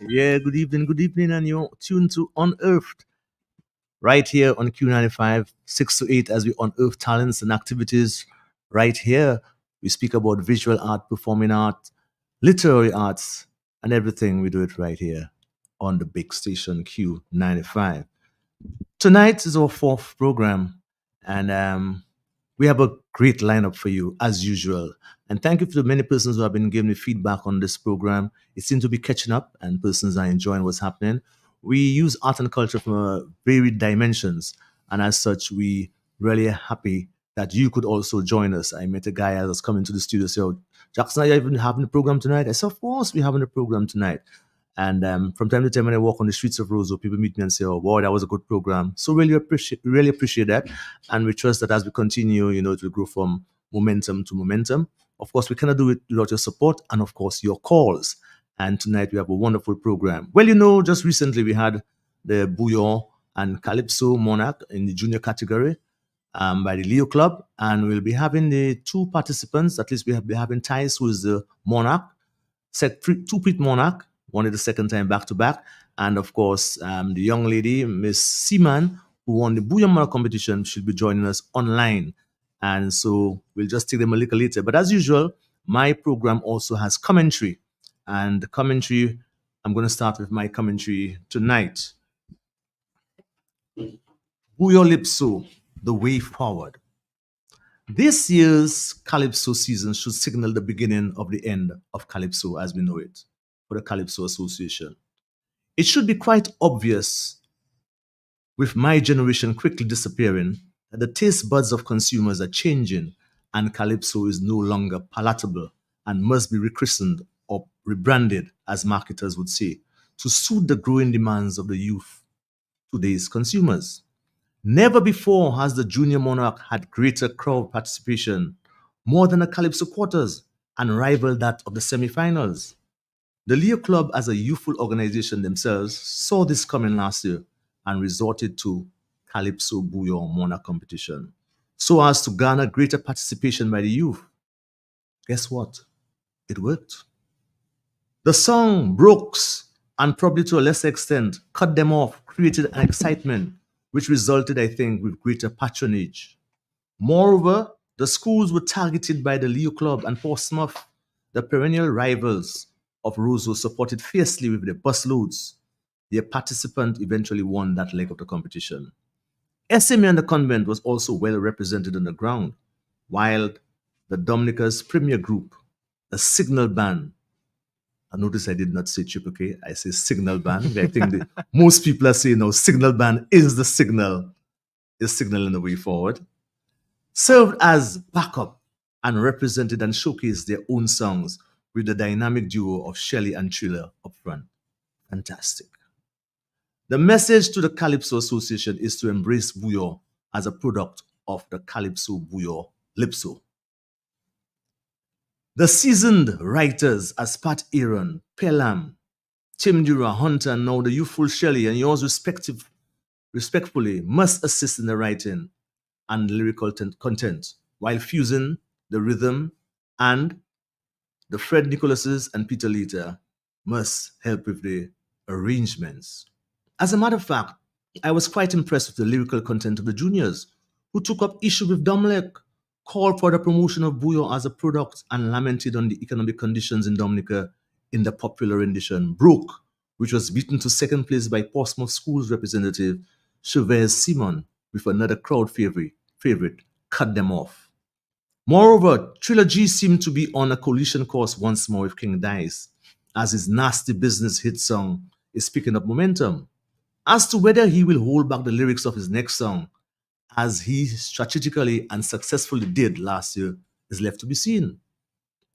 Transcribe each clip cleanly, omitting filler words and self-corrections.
Yeah, good evening, and you're tuned to Unearthed right here on Q95, 6 to 8, as we unearth talents and activities right here. We speak about visual art, performing art, literary arts, and everything. We do it right here on the big station Q95. Tonight is our fourth program, and we have a great lineup for you as usual. And thank you for the many persons who have been giving me feedback on this program. It seems to be catching up, and persons are enjoying what's happening. We use art and culture from varied dimensions, and as such, we really are happy that you could also join us. I met a guy that was coming to the studio, said, "Oh, Jackson, are you even having a program tonight?" I said, "Of course, we're having a program tonight." And from time to time, when I walk on the streets of Roseau, people meet me and say, "Oh, boy, that was a good program." So really appreciate that, and we trust that as we continue, it will grow from momentum to momentum. Of course, we cannot do it without your support and, of course, your calls. And tonight we have a wonderful program. Well, just recently we had the Bouillon and Calypso Monarch in the junior category by the Leo Club, and we'll be having the two participants. At least we have be having Thais, who is the Monarch, two-peat Monarch, won it the second time back to back. And of course, the young lady, Miss Seaman, who won the Bouillon competition, she'll be joining us online. And so we'll just take them a little later. But as usual, my program also has commentary. And the commentary, I'm going to start with my commentary tonight. Bouillon the way forward. This year's Calypso season should signal the beginning of the end of Calypso as we know it for the Calypso Association. It should be quite obvious, with my generation quickly disappearing, that the taste buds of consumers are changing and Calypso is no longer palatable and must be rechristened or rebranded, as marketers would say, to suit the growing demands of the youth, today's consumers. Never before has the Junior Monarch had greater crowd participation, more than the Calypso quarters, and rivaled that of the semi-finals. The Leo Club, as a youthful organization themselves, saw this coming last year and resorted to Calypso Bouillon Monarch competition so as to garner greater participation by the youth. Guess what? It worked. The song Brooks, and probably to a lesser extent, Cut Them Off, created an excitement which resulted, I think, with greater patronage. Moreover, the schools were targeted by the Leo Club and Portsmouth, the perennial rivals of Roseau, supported fiercely with their busloads. Their participant eventually won that leg of the competition. SMA and the convent was also well represented on the ground, while the Dominica's premier group, the Signal Band, I notice I did not say Triple K, I say Signal Band. I think most people are saying, no, Signal Band is the signal, is signaling the way forward. Served as backup and represented and showcased their own songs with the dynamic duo of Shelley and Triller up front. Fantastic. The message to the Calypso Association is to embrace Bouillon as a product of the Calypso Bouillon Lipso. The seasoned writers as Pat Aaron, Pelham, Tim Dura, Hunter, and now the youthful Shelley and yours respectfully must assist in the writing and lyrical content while fusing the rhythm, and the Fred Nicholses and Peter Lita must help with the arrangements. As a matter of fact, I was quite impressed with the lyrical content of the juniors, who took up issue with Domlek, called for the promotion of bouillon as a product and lamented on the economic conditions in Dominica in the popular rendition Brook, which was beaten to second place by Portsmouth School's representative Chavez Simon with another crowd favorite cut them off. Moreover, Trilogy seemed to be on a collision course once more with King Dice, as his nasty business hit song is picking up momentum. As to whether he will hold back the lyrics of his next song, as he strategically and successfully did last year, is left to be seen.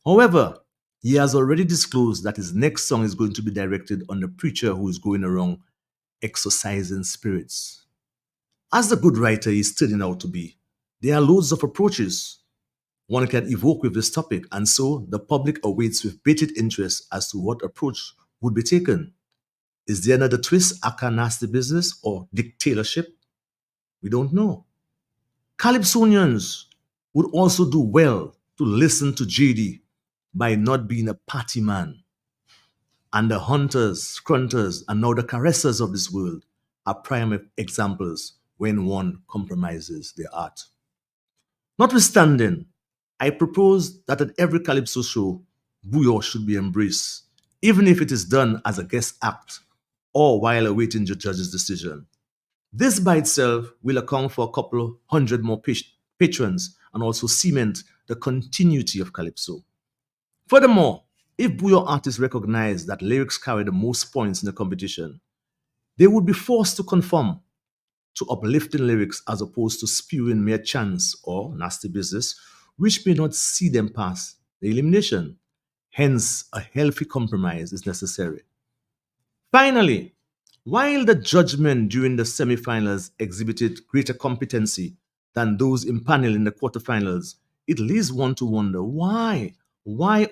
However, he has already disclosed that his next song is going to be directed on the preacher who is going around exorcising spirits. As the good writer he is turning out to be, there are loads of approaches one can evoke with this topic, and so the public awaits with bated interest as to what approach would be taken. Is there another twist, aka nasty business, or dictatorship? We don't know. Calypsonians would also do well to listen to JD by not being a party man. And the hunters, scrunters, and now the caressers of this world are prime examples when one compromises their art. Notwithstanding, I propose that at every Calypso show, Bouyon should be embraced, even if it is done as a guest act or while awaiting the judge's decision. This by itself will account for a couple of hundred more patrons and also cement the continuity of Calypso. Furthermore, if Bouyon artists recognize that lyrics carry the most points in the competition, they would be forced to conform to uplifting lyrics as opposed to spewing mere chants or nasty business, which may not see them past the elimination. Hence, a healthy compromise is necessary. Finally, while the judgment during the semifinals exhibited greater competency than those impaneled in the quarterfinals, it leaves one to wonder why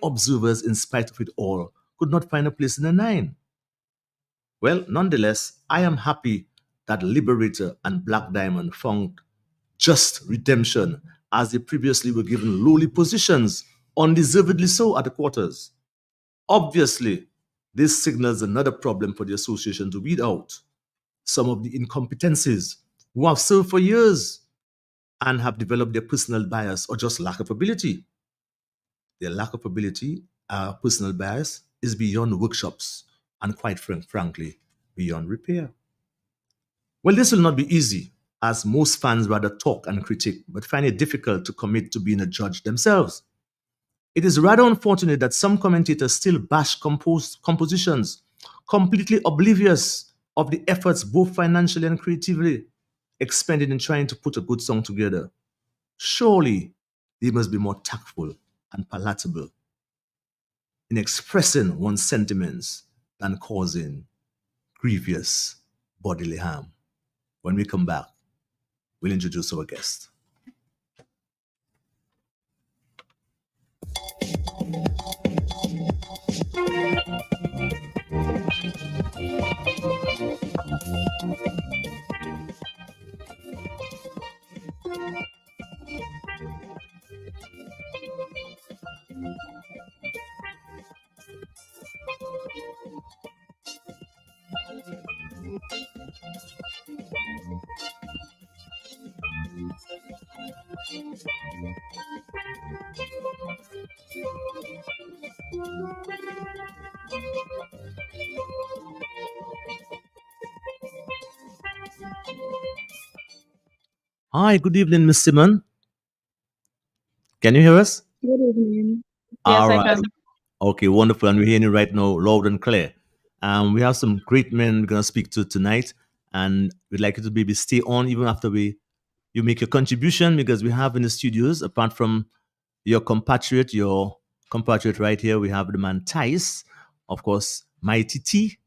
observers, in spite of it all, could not find a place in the nine. Well, nonetheless, I am happy that Liberator and Black Diamond found just redemption as they previously were given lowly positions, undeservedly so at the quarters. Obviously, this signals another problem for the association to weed out some of the incompetencies who have served for years and have developed their personal bias or just lack of ability. Their lack of ability, personal bias, is beyond workshops and quite frankly, beyond repair. Well, this will not be easy, as most fans rather talk and critique, but find it difficult to commit to being a judge themselves. It is rather unfortunate that some commentators still bash compositions, completely oblivious of the efforts both financially and creatively expended in trying to put a good song together. Surely they must be more tactful and palatable in expressing one's sentiments than causing grievous bodily harm. When we come back, we'll introduce our guest. Hi, good evening, Miss Simon. Can you hear us? Good evening. Yes, All I right. can. Okay, wonderful. And we're hearing you right now, loud and clear. We have some great men we're going to speak to tonight, and we'd like you to maybe stay on even after you make your contribution because we have in the studios, apart from your compatriot right here, we have the man Tice, of course, Mighty T,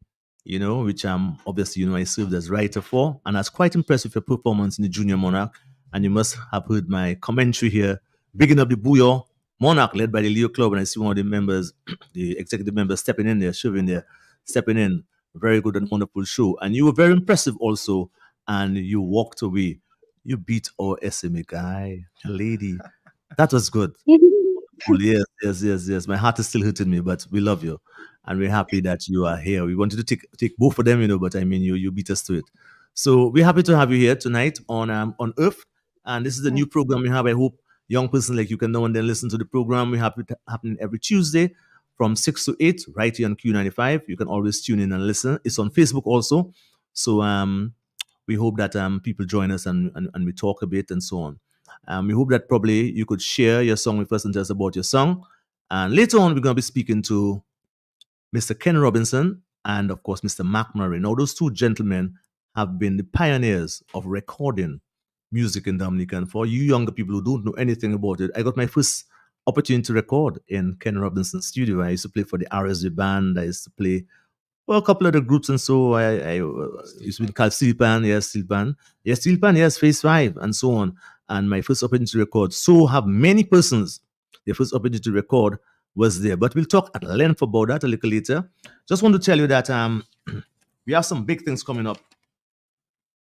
which obviously I served as writer for, and I was quite impressed with your performance in the Junior Monarch. And you must have heard my commentary here, bigging up the Bouillon Monarch led by the Leo Club, and I see one of the members, the executive members, stepping in there, shoving there, stepping in. Very good and wonderful show, and you were very impressive also, and you walked away. You beat our SMA guy, lady. That was good. Cool. Yes, yes, yes, yes. My heart is still hurting me, but we love you, and we're happy that you are here. We wanted to take both of them, but I mean, you beat us to it. So we're happy to have you here tonight on Earth, and this is a new program we have. I hope young person like you can now and then listen to the program. We have it happening every Tuesday from 6 to 8 right here on Q95. You can always tune in and listen. It's on Facebook also. So we hope that people join us and we talk a bit and so on. We hope that probably you could share your song with us and tell us about your song. And later on, we're going to be speaking to Mr. Ken Robinson and, of course, Mr. Mark Murray. Now, those two gentlemen have been the pioneers of recording music in Dominica. And for you younger people who don't know anything about it, I got my first opportunity to record in Ken Robinson's studio. I used to play for the RSG band. I used to play for a couple of the groups, and so I used to be called Steel Pan, yes, Steel Pan, yes, Phase 5, and so on. And my first opportunity to record. So have many persons. Their first opportunity to record was there. But we'll talk at length about that a little later. Just want to tell you that we have some big things coming up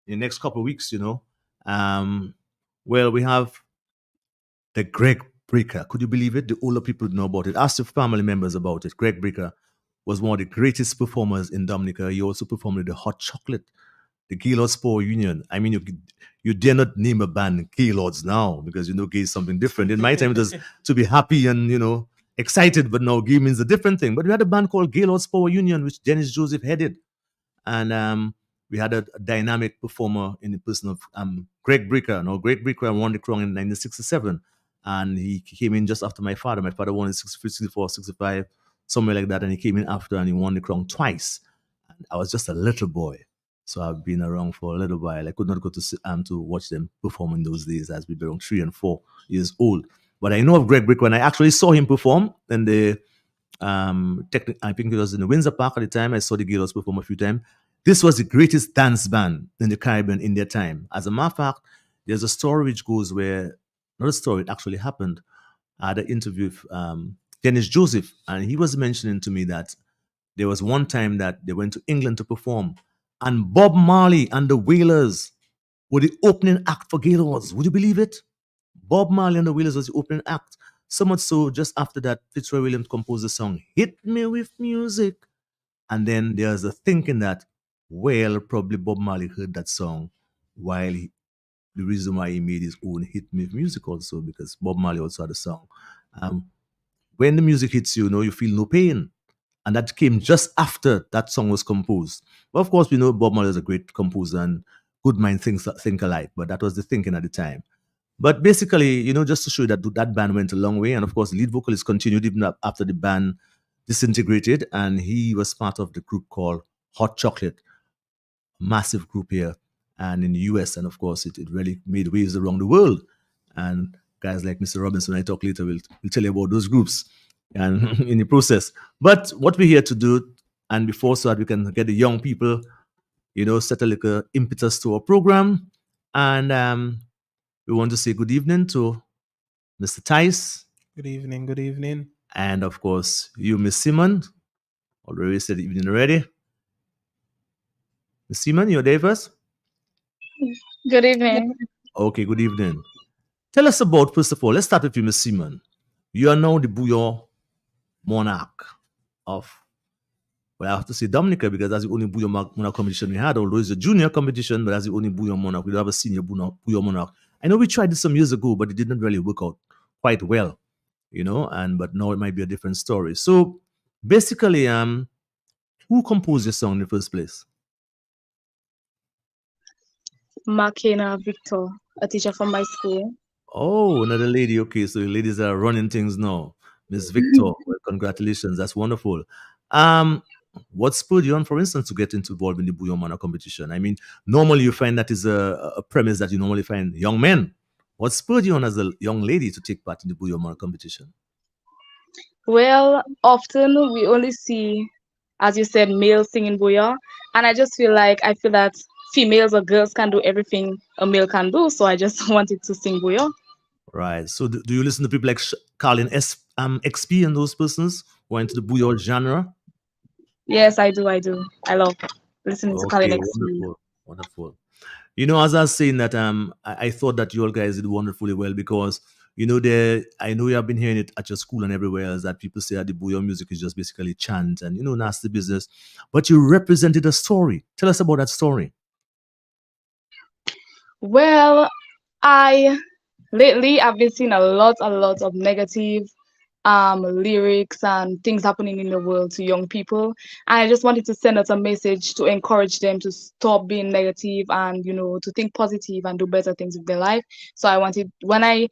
in the next couple of weeks, you know. Well, we have the Greg Breaker. Could you believe it? The older people know about it. Ask your family members about it. Greg Breaker was one of the greatest performers in Dominica. He also performed with the Hot Chocolate, the Gaylord Sport Union. I mean, you dare not name a band Gaylords now because you know gay is something different. In my time, it was to be happy and, you know, excited, but now gay means a different thing. But we had a band called Gaylord Sport Union, which Dennis Joseph headed. And we had a dynamic performer in the person of Greg Breaker. Now, Greg Breaker won the crown in 1967, and he came in just after my father. My father won in 63, 64, 65, somewhere like that, and he came in after and he won the crown twice. And I was just a little boy, so I've been around for a little while. I could not go to watch them perform in those days as we were around 3 and 4 years old. But I know of Greg Breaker when I actually saw him perform in the I think it was in the Windsor Park at the time. I saw the Gaylords perform a few times. This was the greatest dance band in the Caribbean in their time. As a matter of fact, there's a story which goes where, not a story, it actually happened. I had an interview with Dennis Joseph, and he was mentioning to me that there was one time that they went to England to perform, and Bob Marley and the Wailers were the opening act for Gaylords. Would you believe it? Bob Marley and the Wailers was the opening act. So much so, just after that, Fitzroy Williams composed the song "Hit Me with Music," and then there's a thinking that, well, probably Bob Marley heard that song while the reason why he made his own "Hit Me with Music" also because Bob Marley also had a song. Um, when the music hits you, you know, you feel no pain. And that came just after that song was composed. But of course, we know Bob Marley is a great composer and good mind think alike, but that was the thinking at the time. But basically, you know, just to show you that that band went a long way. And of course, the lead vocalist continued even after the band disintegrated. And he was part of the group called Hot Chocolate, massive group here and in the US. And of course, it really made waves around the world. And guys like Mr. Robinson, I talk later, will tell you about those groups and in the process. But what we're here to do, and before so that we can get the young people, you know, set a little impetus to our program. And we want to say good evening to Mr. Tice. Good evening. Good evening. And of course, you, Miss Simon. Already said evening already. Miss Simon, you're there first? Good evening. Okay, good evening. Tell us about, first of all, let's start with you, Miss Simon. You are now the Bouillon monarch of, well, I have to say Dominica because that's the only Bouillon monarch competition we had, although it's a junior competition, but that's the only Bouillon monarch. We don't have a senior Bouillon monarch. I know we tried this some years ago, but it didn't really work out quite well, you know, but now it might be a different story. So basically, who composed your song in the first place? Makena Victor, a teacher from my school. Oh, another lady. Okay, so the ladies are running things now. Miss Victor, well, congratulations. That's wonderful. What spurred you on, for instance, to get involved in the Bouillon Manor competition? I mean, normally you find that is a premise that you normally find young men. What spurred you on as a young lady to take part in the Bouillon Manor competition? Well, often we only see, as you said, males singing bouillon, and I feel that females or girls can do everything a male can do, so I just wanted to sing bouillon. Right. So do you listen to people like Carlin XP and those persons who are into the bouillon genre? Yes, I do. I love listening to Colin Okay, XP. wonderful, wonderful. You know, as I was saying that, I thought that you all guys did wonderfully well because, you know, I know you have been hearing it at your school and everywhere else that people say that the bouillon music is just basically chant and, you know, nasty business. But you represented a story. Tell us about that story. Well, I Lately, I've been seeing a lot of negative lyrics and things happening in the world to young people. And I just wanted to send out a message to encourage them to stop being negative and, to think positive and do better things with their life. So I wanted when I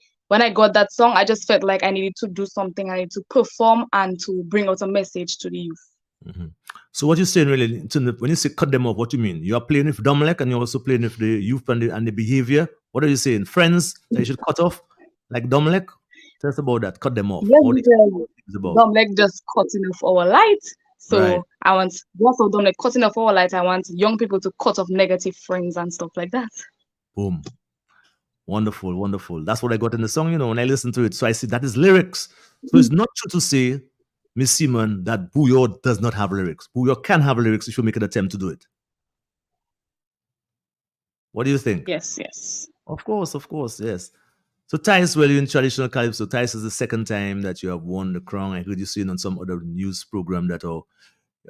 got that song, I just felt like I needed to do something. I need to perform and to bring out a message to the youth. Mhm. So what you're saying really, when you say cut them off, what you mean? You are playing with Domlek and you're also playing with the youth and the behavior. What are you saying? Friends that you should cut off, like Domlek? Tell us about that. Cut them off. Yes, What because is about? Domlek just cutting off our light. Right. So I want once of Domlek cutting off our light, I want young people to cut off negative friends and stuff like that. Boom. Wonderful, wonderful. That's what I got in the song, when I listen to it. So I see that is lyrics. So it's not true to say, Miss Simon, that Bouillon does not have lyrics. Bouillon can have lyrics if you make an attempt to do it. What do you think? Yes, yes. Of course, yes. So Thais, well, you're in traditional calypso. Thais is the second time that you have won the crown. I heard you saying on some other news program that,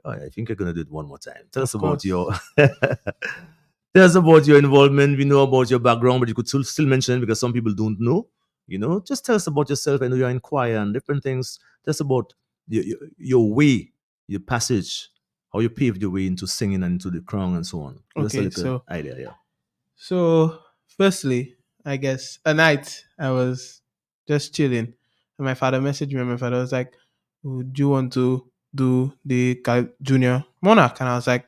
I think you're gonna do it one more time. Tell us Of about course. your tell us about your involvement. We know about your background, but you could still mention it because some people don't know. Just tell us about yourself. I know you're in choir and different things. Tell us about your way, your passage, how you paved your way into singing and into the crown and so on. Give us a Okay, little so idea, yeah. so firstly, I guess a night I was just chilling, and my father messaged me. And my father was like, "Would you want to do the junior monarch?" And I was like,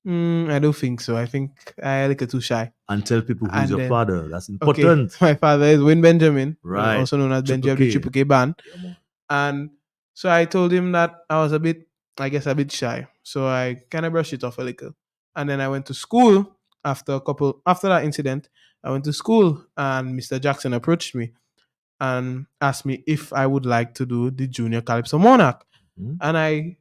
"I don't think so. I think I look too shy." And tell people who is And your then, father. That's okay, important. my father is Win Benjamin, Right. also known as Benji Triple of the K. Triple K band. Yeah, man. And so I told him that I was I guess, a bit shy. So I kind of brushed it off a little. And then I went to school after that incident. I went to school and Mr. Jackson approached me and asked me if I would like to do the Junior Calypso Monarch. Mhm. And I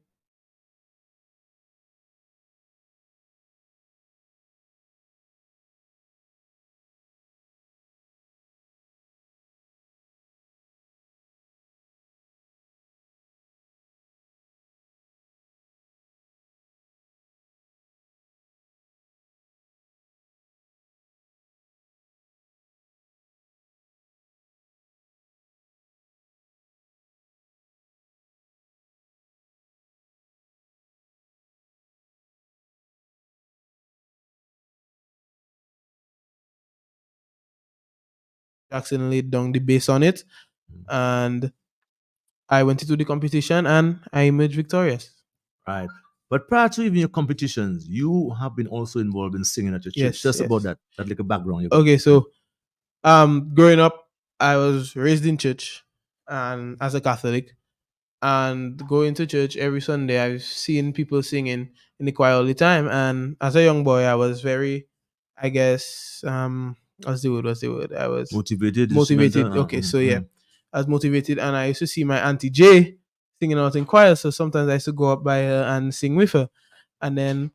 Jackson laid down the base on it and I went into the competition and I emerged victorious. Right. But prior to even your competitions, you have been also involved in singing at your church. Tell Yes, us about yes. that little background you got. Okay, so growing up I was raised in church and as a Catholic, and going to church every Sunday, I've seen people singing in the choir all the time. And as a young boy, I was very, I guess, what's the word? What's the word? I was Motivated, instrumental. motivated. Okay, so yeah, I was motivated, and I used to see my auntie Jay singing out in choir. So sometimes I used to go up by her and sing with her. And then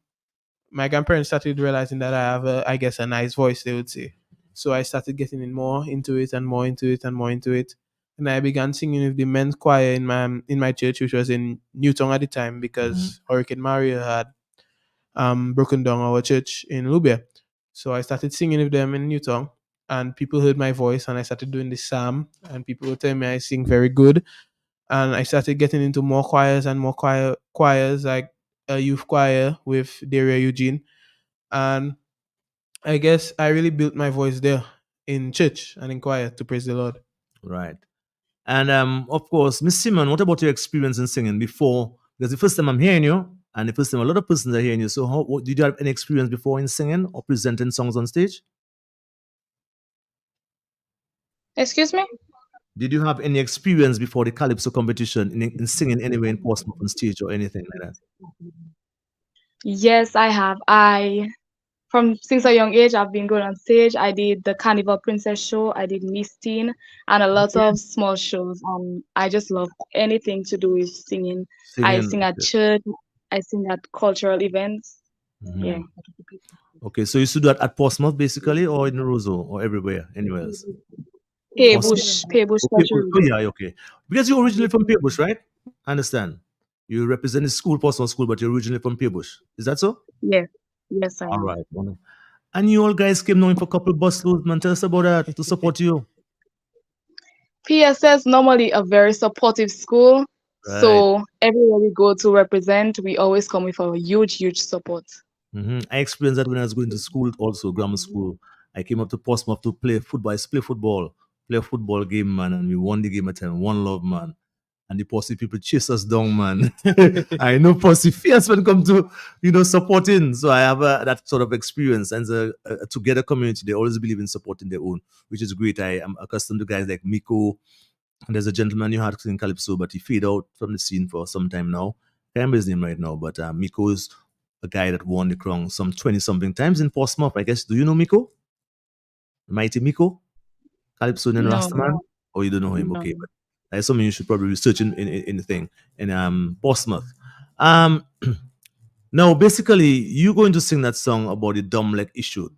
my grandparents started realizing that I have I guess, a nice voice, they would say. So I started getting in more into it and more into it and more into it. And I began singing with the men's choir in my church, which was in Newton at the time Mhm. because Hurricane Maria had broken down our church in Lubia. So I started singing with them in Newton, and people heard my voice, and I started doing the psalm, and people would tell me I sing very good. And I started getting into more choirs and more choirs like a youth choir with Daria Eugene, and I guess I really built my voice there in church and in choir to praise the Lord. Right. And of course, Miss Simon, what about your experience in singing before? Because the first time I'm hearing you, and the first time a lot of persons are hearing you. So, did you have any experience before in singing or presenting songs on stage? Excuse me? Did you have any experience before the Calypso competition in singing anywhere in Portsmouth on stage or anything like that? Yes, I have. I from since a young age I've been going on stage. I did the Carnival Princess show, I did Miss Teen and a lot of small shows. I just love anything to do with singing. I Singing. sing at Okay. church, I sing at cultural events. Yeah. Mhm. Okay, so you used to do that at Portsmouth basically, or in Roseau, or everywhere, anywhere else? Portsmouth. Paybush Okay, Cultural. oh yeah, okay. Because you're originally from Peerbush, right? I understand. You represent the school, Portsmouth School, but you're originally from Peerbush. Is that so? Yes, yes, I All am. right. Wonderful. And you all guys came knowing for a couple bus loads, man. Tell us about that to support you. PSS normally a very supportive school, Right. so everywhere we go to represent, we always come with a huge, huge support. I experienced that when I was going to school, also grammar school. I came up to Portsmouth to play football. I used to play a football game, man, and we won the game at time. One love, man. And the Posse people chase us down, man. I know Posse fierce when it come to, supporting. So I have that sort of experience. And a together community, they always believe in supporting their own, which is great. I am accustomed to guys like Miko. And there's a gentleman you had in Calypso, but he faded out from the scene for some time now. I can't remember his name right now, but Miko is a guy that won the crown some 20 something times in Portsmouth. I guess. Do you know Miko? Mighty Miko? Calypso and No, Rastaman? Or you don't know him? no. Okay, but that's something you should probably research in the thing in Portsmouth. Um, Now, basically, you're going to sing that song about the dumb leg issue.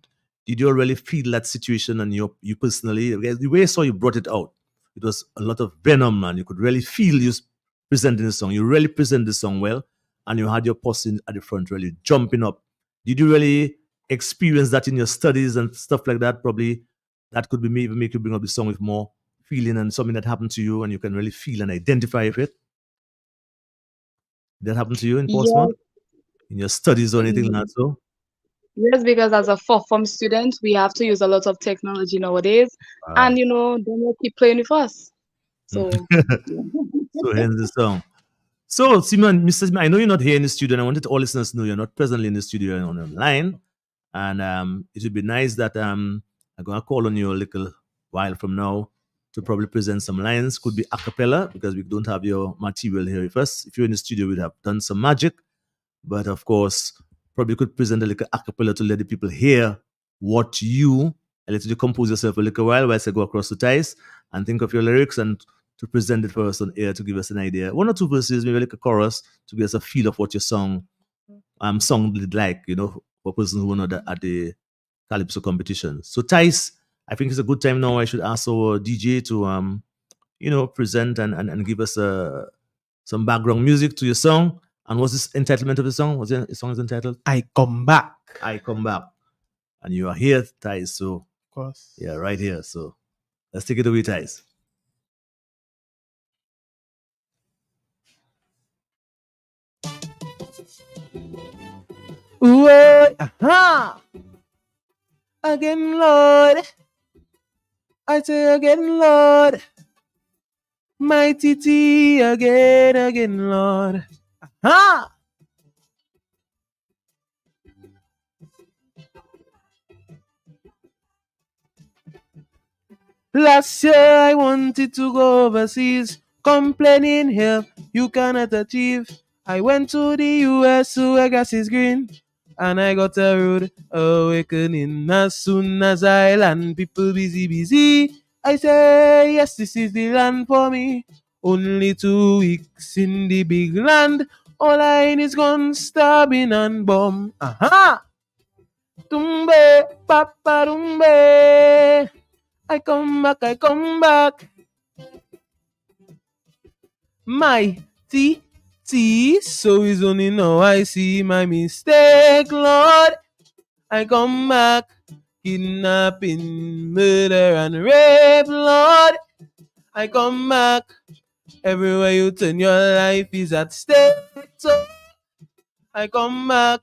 Did you really feel that situation and you personally? Because the way I saw you brought it out, it was a lot of venom, man. You could really feel you presenting the song. You really present the song well, and you had your person at the front really jumping up. Did you really experience that in your studies and stuff like that? Probably that could be maybe make you bring up the song with more feeling and something that happened to you, and you can really feel and identify with it. Did that happen to you in Portsmouth? Yes, In your studies or anything like that? So, yes, because as a fourth form student, we have to use a lot of technology nowadays, right. and they will keep playing with us. So, yeah. So hence the song. So, Simon, Mr. Simon, I know you're not here in the studio, and I wanted all listeners to know you're not presently in the studio and online. And it would be nice that I'm going to call on you a little while from now to probably present some lines. Could be a cappella because we don't have your material here with us. If you're in the studio, we'd have done some magic. But of course, probably could present a little a cappella to let the people hear what you, and let you compose yourself a little while I go across the ties and think of your lyrics and to present it for us on air to give us an idea. One or two verses, maybe like a chorus to give us a feel of what your sounded like, for persons who are not at the Calypso competition. So Tice, I think it's a good time now. I should ask our DJ to present and give us some background music to your song. And what's this entitlement of the song? What's the song is entitled? I come back. I Come Back. And you are here, Thais. So, Of course. yeah, right here. So, let's take it away, Thais. Ooh, aha! Again, Lord. I say again, Lord. Mighty T again, Lord. Ha! Last year I wanted to go overseas, complaining here you cannot achieve. I went to the US where grass is green, and I got a rude awakening. As soon as I land, people busy. I say, yes, this is the land for me. Only 2 weeks in the big land. All I need is gun, stabbing and bomb. Aha! Tumbe, papa tumbe. I come back. My T, so it's only now I see my mistake, Lord. I come back, kidnapping, murder, and rape, Lord. I come back, everywhere you turn, your life is at stake. So I come back,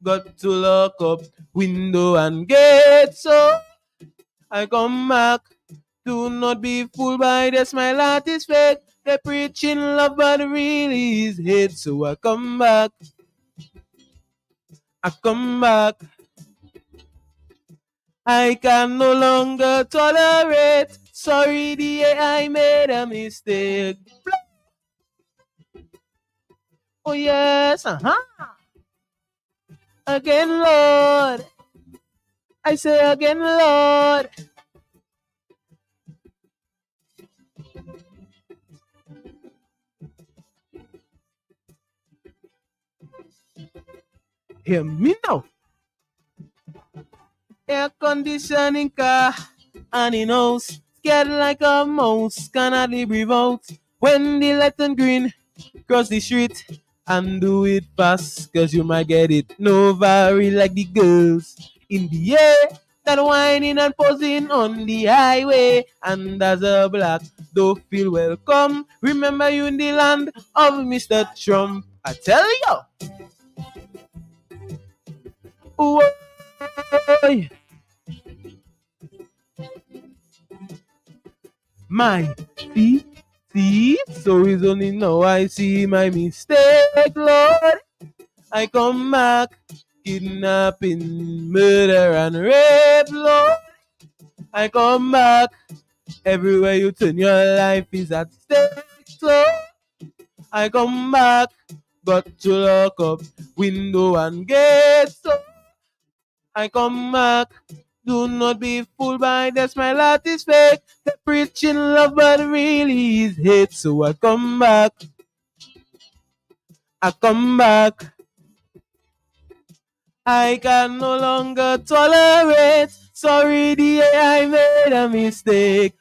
got to lock up window and gate. So I come back, do not be fooled by the smile that is fake. They're preaching love, but really is hate. So I come back. I can no longer tolerate. Sorry, dear, I made a mistake. Oh yes, again, Lord. I say again, Lord. Hear me now. Air conditioning car and in house, scared like a mouse, cannot breathe out. When the light turn green, cross the street and do it fast, cause you might get it. No vary like the girls in the air. that whining and posing on the highway. And as a black, don't feel welcome. Remember you in the land of Mr. Trump. I tell you, oh, my see, so it's only now I see my mistake, Lord. I come back, kidnapping, murder, and rape, Lord. I come back, everywhere you turn, your life is at stake, so I come back, got to lock up window and gate, so I come back. Do not be fooled by the smile that is fake. The preaching love, but really is hate. So I come back, I come back. I can no longer tolerate. Sorry, dear, I made a mistake.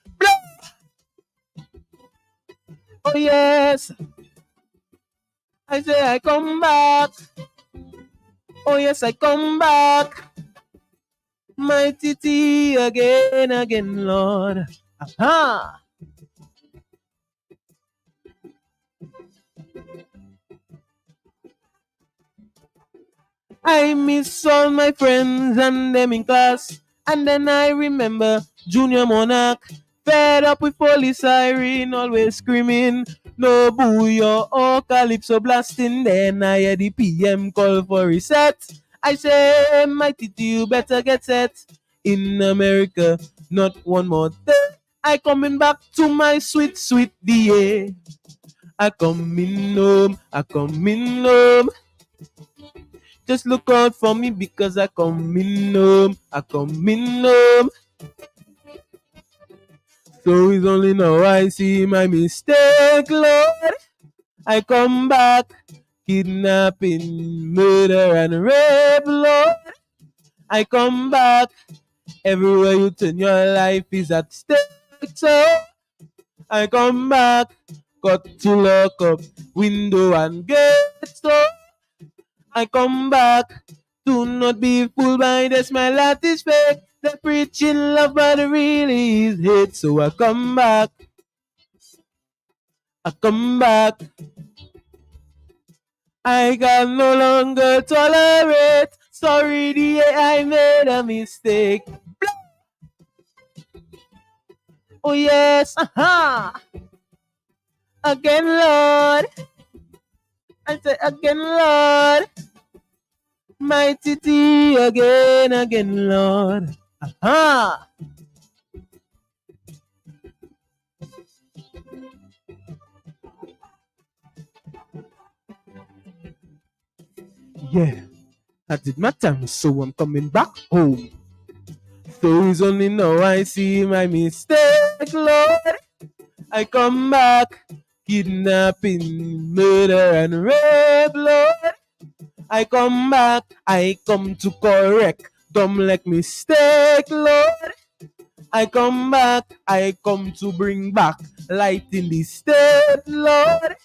Oh yes, I say I come back. Oh yes, I come back. Mighty T again, again, Lord. Aha! I miss all my friends and them in class. And then I remember Junior Monarch. Fed up with police siren, always screaming. No booyah or calypso blasting. Then I hear the PM call for reset. I say, mighty T, you better get set. In America, not one more day. I coming back to my sweet, sweet DA. I coming home, I coming home. Just look out for me because I coming home. I coming home. So it's only now I see my mistake, Lord. I come back, kidnapping, murder, and rape, Lord. I come back, everywhere you turn, your life is at stake. So I come back, got to lock up window and gate. So I come back. Do not be fooled by the smile that is fake. The preaching love, but really is hate. So I come back. I come back. I can no longer tolerate. Sorry, dear, I made a mistake. Oh yes, aha! Again, Lord. I say again, Lord. Mighty T again, again, Lord. Aha! Yeah, I did my time, so I'm coming back home. So it's only now I see my mistake, Lord. I come back, kidnapping, murder, and rape, Lord. I come back, I come to correct dumb like mistake, Lord. I come back, I come to bring back light in the state, Lord.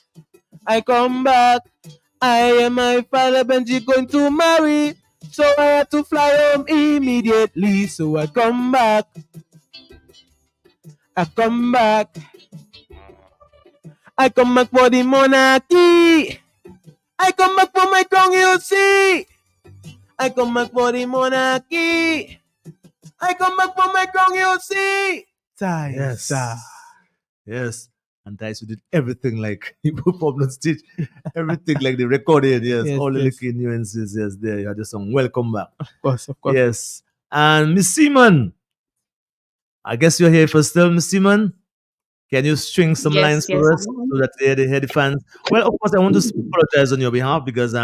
I come back, I and my father Benji going to marry. So I had to fly home immediately. So I come back, I come back, I come back for the monarchy. I come back for my crown, you see. I come back for the monarchy. I come back for my crown, you see. Yes. Yes. And Dice, you did everything like you performed on stage, everything like the recording, yes, Yes, all the yes. little nuances, yes, there you had the song. Welcome back. Of course, of course. Yes. And Miss Seaman, I guess you're here for still, Miss Seaman. Can you string some Yes, lines yes. for us so that they hear the fans? Well, of course, I want to apologize on your behalf because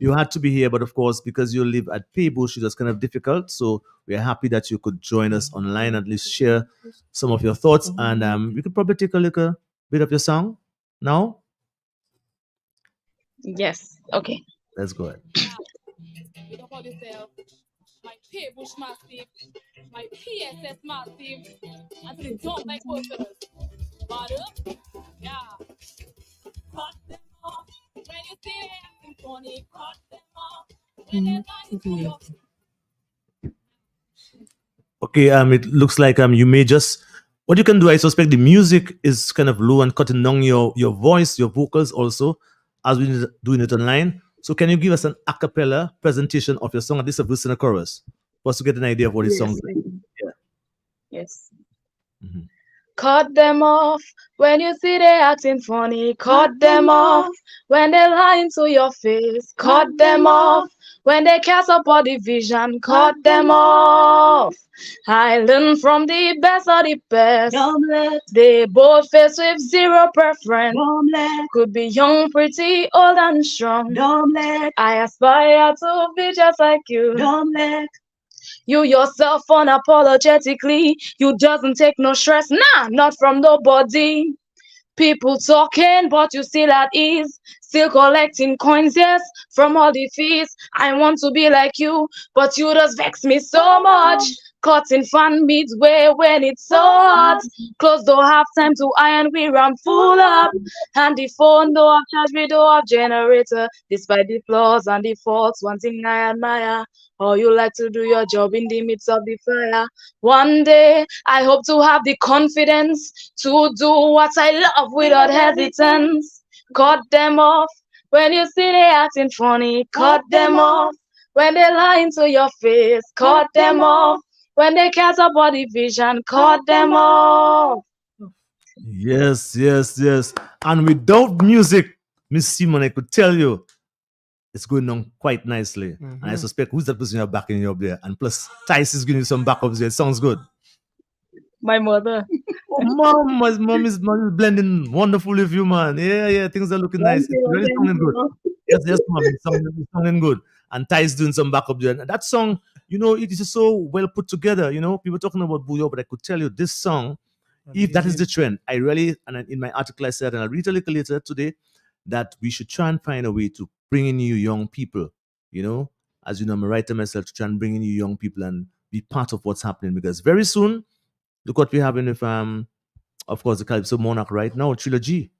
you had to be here, but of course, because you live at Paybush, it was kind of difficult. So we are happy that you could join us online, at least share some of your thoughts, and we could probably take a little bit of your song now. Yes. Okay. Let's go ahead. You don't call yourself my Bush massive, my PSS massive, and they don't like posters. But yeah, cut them off. When you see it acting funny, cut them off. When they're lying to your Okay, it looks like you may just what you can do. I suspect the music is kind of low and cutting down your voice, your vocals also, as we doing it online. So can you give us an a cappella presentation of your song, at least a verse and a chorus, for us to get an idea of what it sounds Yes, like? Yeah. yes. Mhm. Cut them off when you see they acting funny. Cut them off when they lying to your face. Cut them off when they cast up all division. Cut them off. I learn from the best of the best. They both face with zero preference. Could be young, pretty, old and strong. I aspire to be just like you. You yourself unapologetically. You doesn't take no stress, nah, not from nobody. People talking, but you still at ease. Still collecting coins, yes, from all the fees. I want to be like you, but you just vex me so much. Cutting fan midway when it's so hot. Clothes don't have time to iron, we ram full up. And the phone don't have charge, we don't have generator. Despite the flaws and the faults, one thing I admire. How you like to do your job in the midst of the fire. One day, I hope to have the confidence to do what I love without hesitance. Cut them off when you see they acting funny. Cut them off when they lying to your face. Cut them off when they cast a body vision. Cut them off. Yes, yes, yes. And without music, Miss Simon, I could tell you it's going on quite nicely. And I suspect who's that person you're backing you up there? And plus, Tice is giving you some backups there. It sounds good. My mother. Oh, mom is blending wonderfully with you, man. Yeah, yeah, things are looking nice. Thank It's you, really thank sounding good. you. Yes, yes, mom, it's sounding good. And Ty's doing some backup there. And that song, it is so well put together. People talking about Booyah, but I could tell you this song, if that is the trend, I really, and in my article I said, and I'll read a little later today, that we should try and find a way to bring in you young people, you know, as you know, I'm a writer myself, to try and bring in you young people and be part of what's happening because very soon, look what we're having with, of course, the Calypso Monarch right now, Trilogy.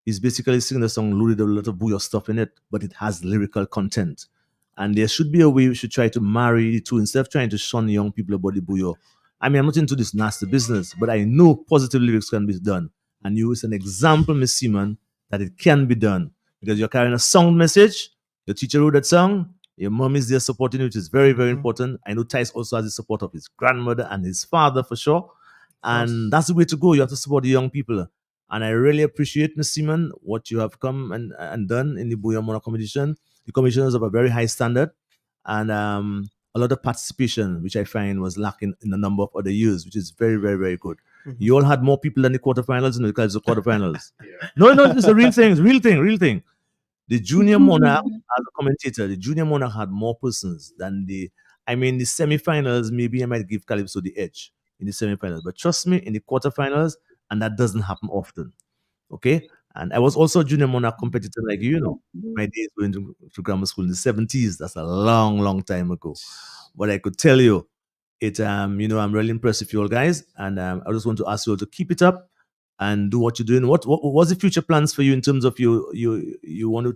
He's basically singing the song loaded with a lot of booyah stuff in it, but it has lyrical content. And there should be a way we should try to marry the two instead of trying to shun young people about the booyah. I mean, I'm not into this nasty business, but I know positive lyrics can be done. And you is an example, Miss Seaman, that it can be done. Because you're carrying a sound message, your teacher wrote that song, your mom is there supporting you, which is very, very important. I know Tice also has the support of his grandmother and his father for sure. And that's the way to go. You have to support the young people. And I really appreciate, Ms. Seaman, what you have come and done in the Booyah Mona competition. The competition is of a very high standard and a lot of participation, which I find was lacking in a number of other years, which is very, very, very good. You all had more people than the quarterfinals and the quarterfinals. No, no, it's a real thing. It's a real thing, real thing. The Junior Monarch, as a commentator, the Junior Monarch had more persons than the semifinals, maybe I might give Calypso the edge in the semifinals. But trust me, in the quarterfinals, and that doesn't happen often. Okay? And I was also a Junior Monarch competitor like you. My days going to grammar school in the 70s. That's a long, long time ago. But I could tell you, I'm really impressed with you all guys. And I just want to ask you all to keep it up and do what you're doing. What's the future plans for you in terms of you want to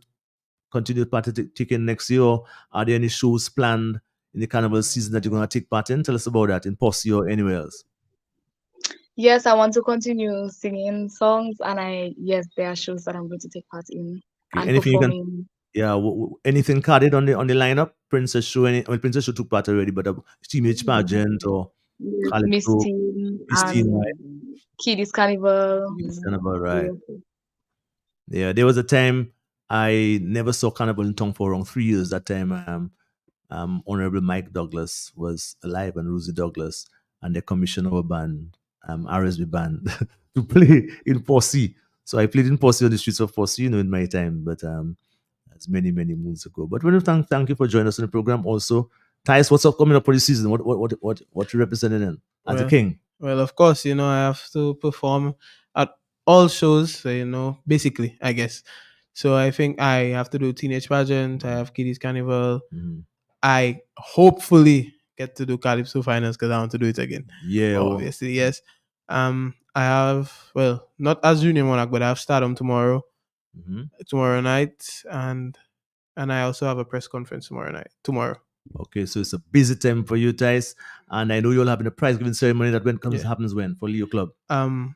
continue partaking next year? Or are there any shows planned in the carnival season that you're going to take part in? Tell us about that in Posse or anywhere else. Yes, I want to continue singing songs, and yes, there are shows that I'm going to take part in Okay, and anything you can, performing. yeah, anything carded on the lineup? Princess Show, Princess Show took part already, but a teenage pageant or Miss Calypso, Teen Miss Teen, right? and Kiddies Carnival. It's Carnival, right? Yes. Yeah, there was a time I never saw Carnival in Tongue for around 3 years. That time, Honorable Mike Douglas was alive and Rosie Douglas, and they commissioned our band, RSB band, to play in Posse. So I played in Posse on the streets of Posse, in my time, but that's many, many moons ago. But we want to thank you for joining us in the program. Also, Thais, what's up coming up for the season? What you representing in as a Well, king? well, of course, I have to perform at all shows, basically, I guess. So I think I have to do Teenage Pageant, I have Kiddies Carnival. Mhm. I hopefully get to do Calypso Finals because I want to do it again. Yeah. Obviously, yes. I have, well, not as Junior Monarch, but I have Stardom Mhm. tomorrow night, and I also have a press conference tomorrow. Okay, so it's a busy time for you guys, and I know you're having a prize giving ceremony that Yeah. happens when for Leo Club. Um,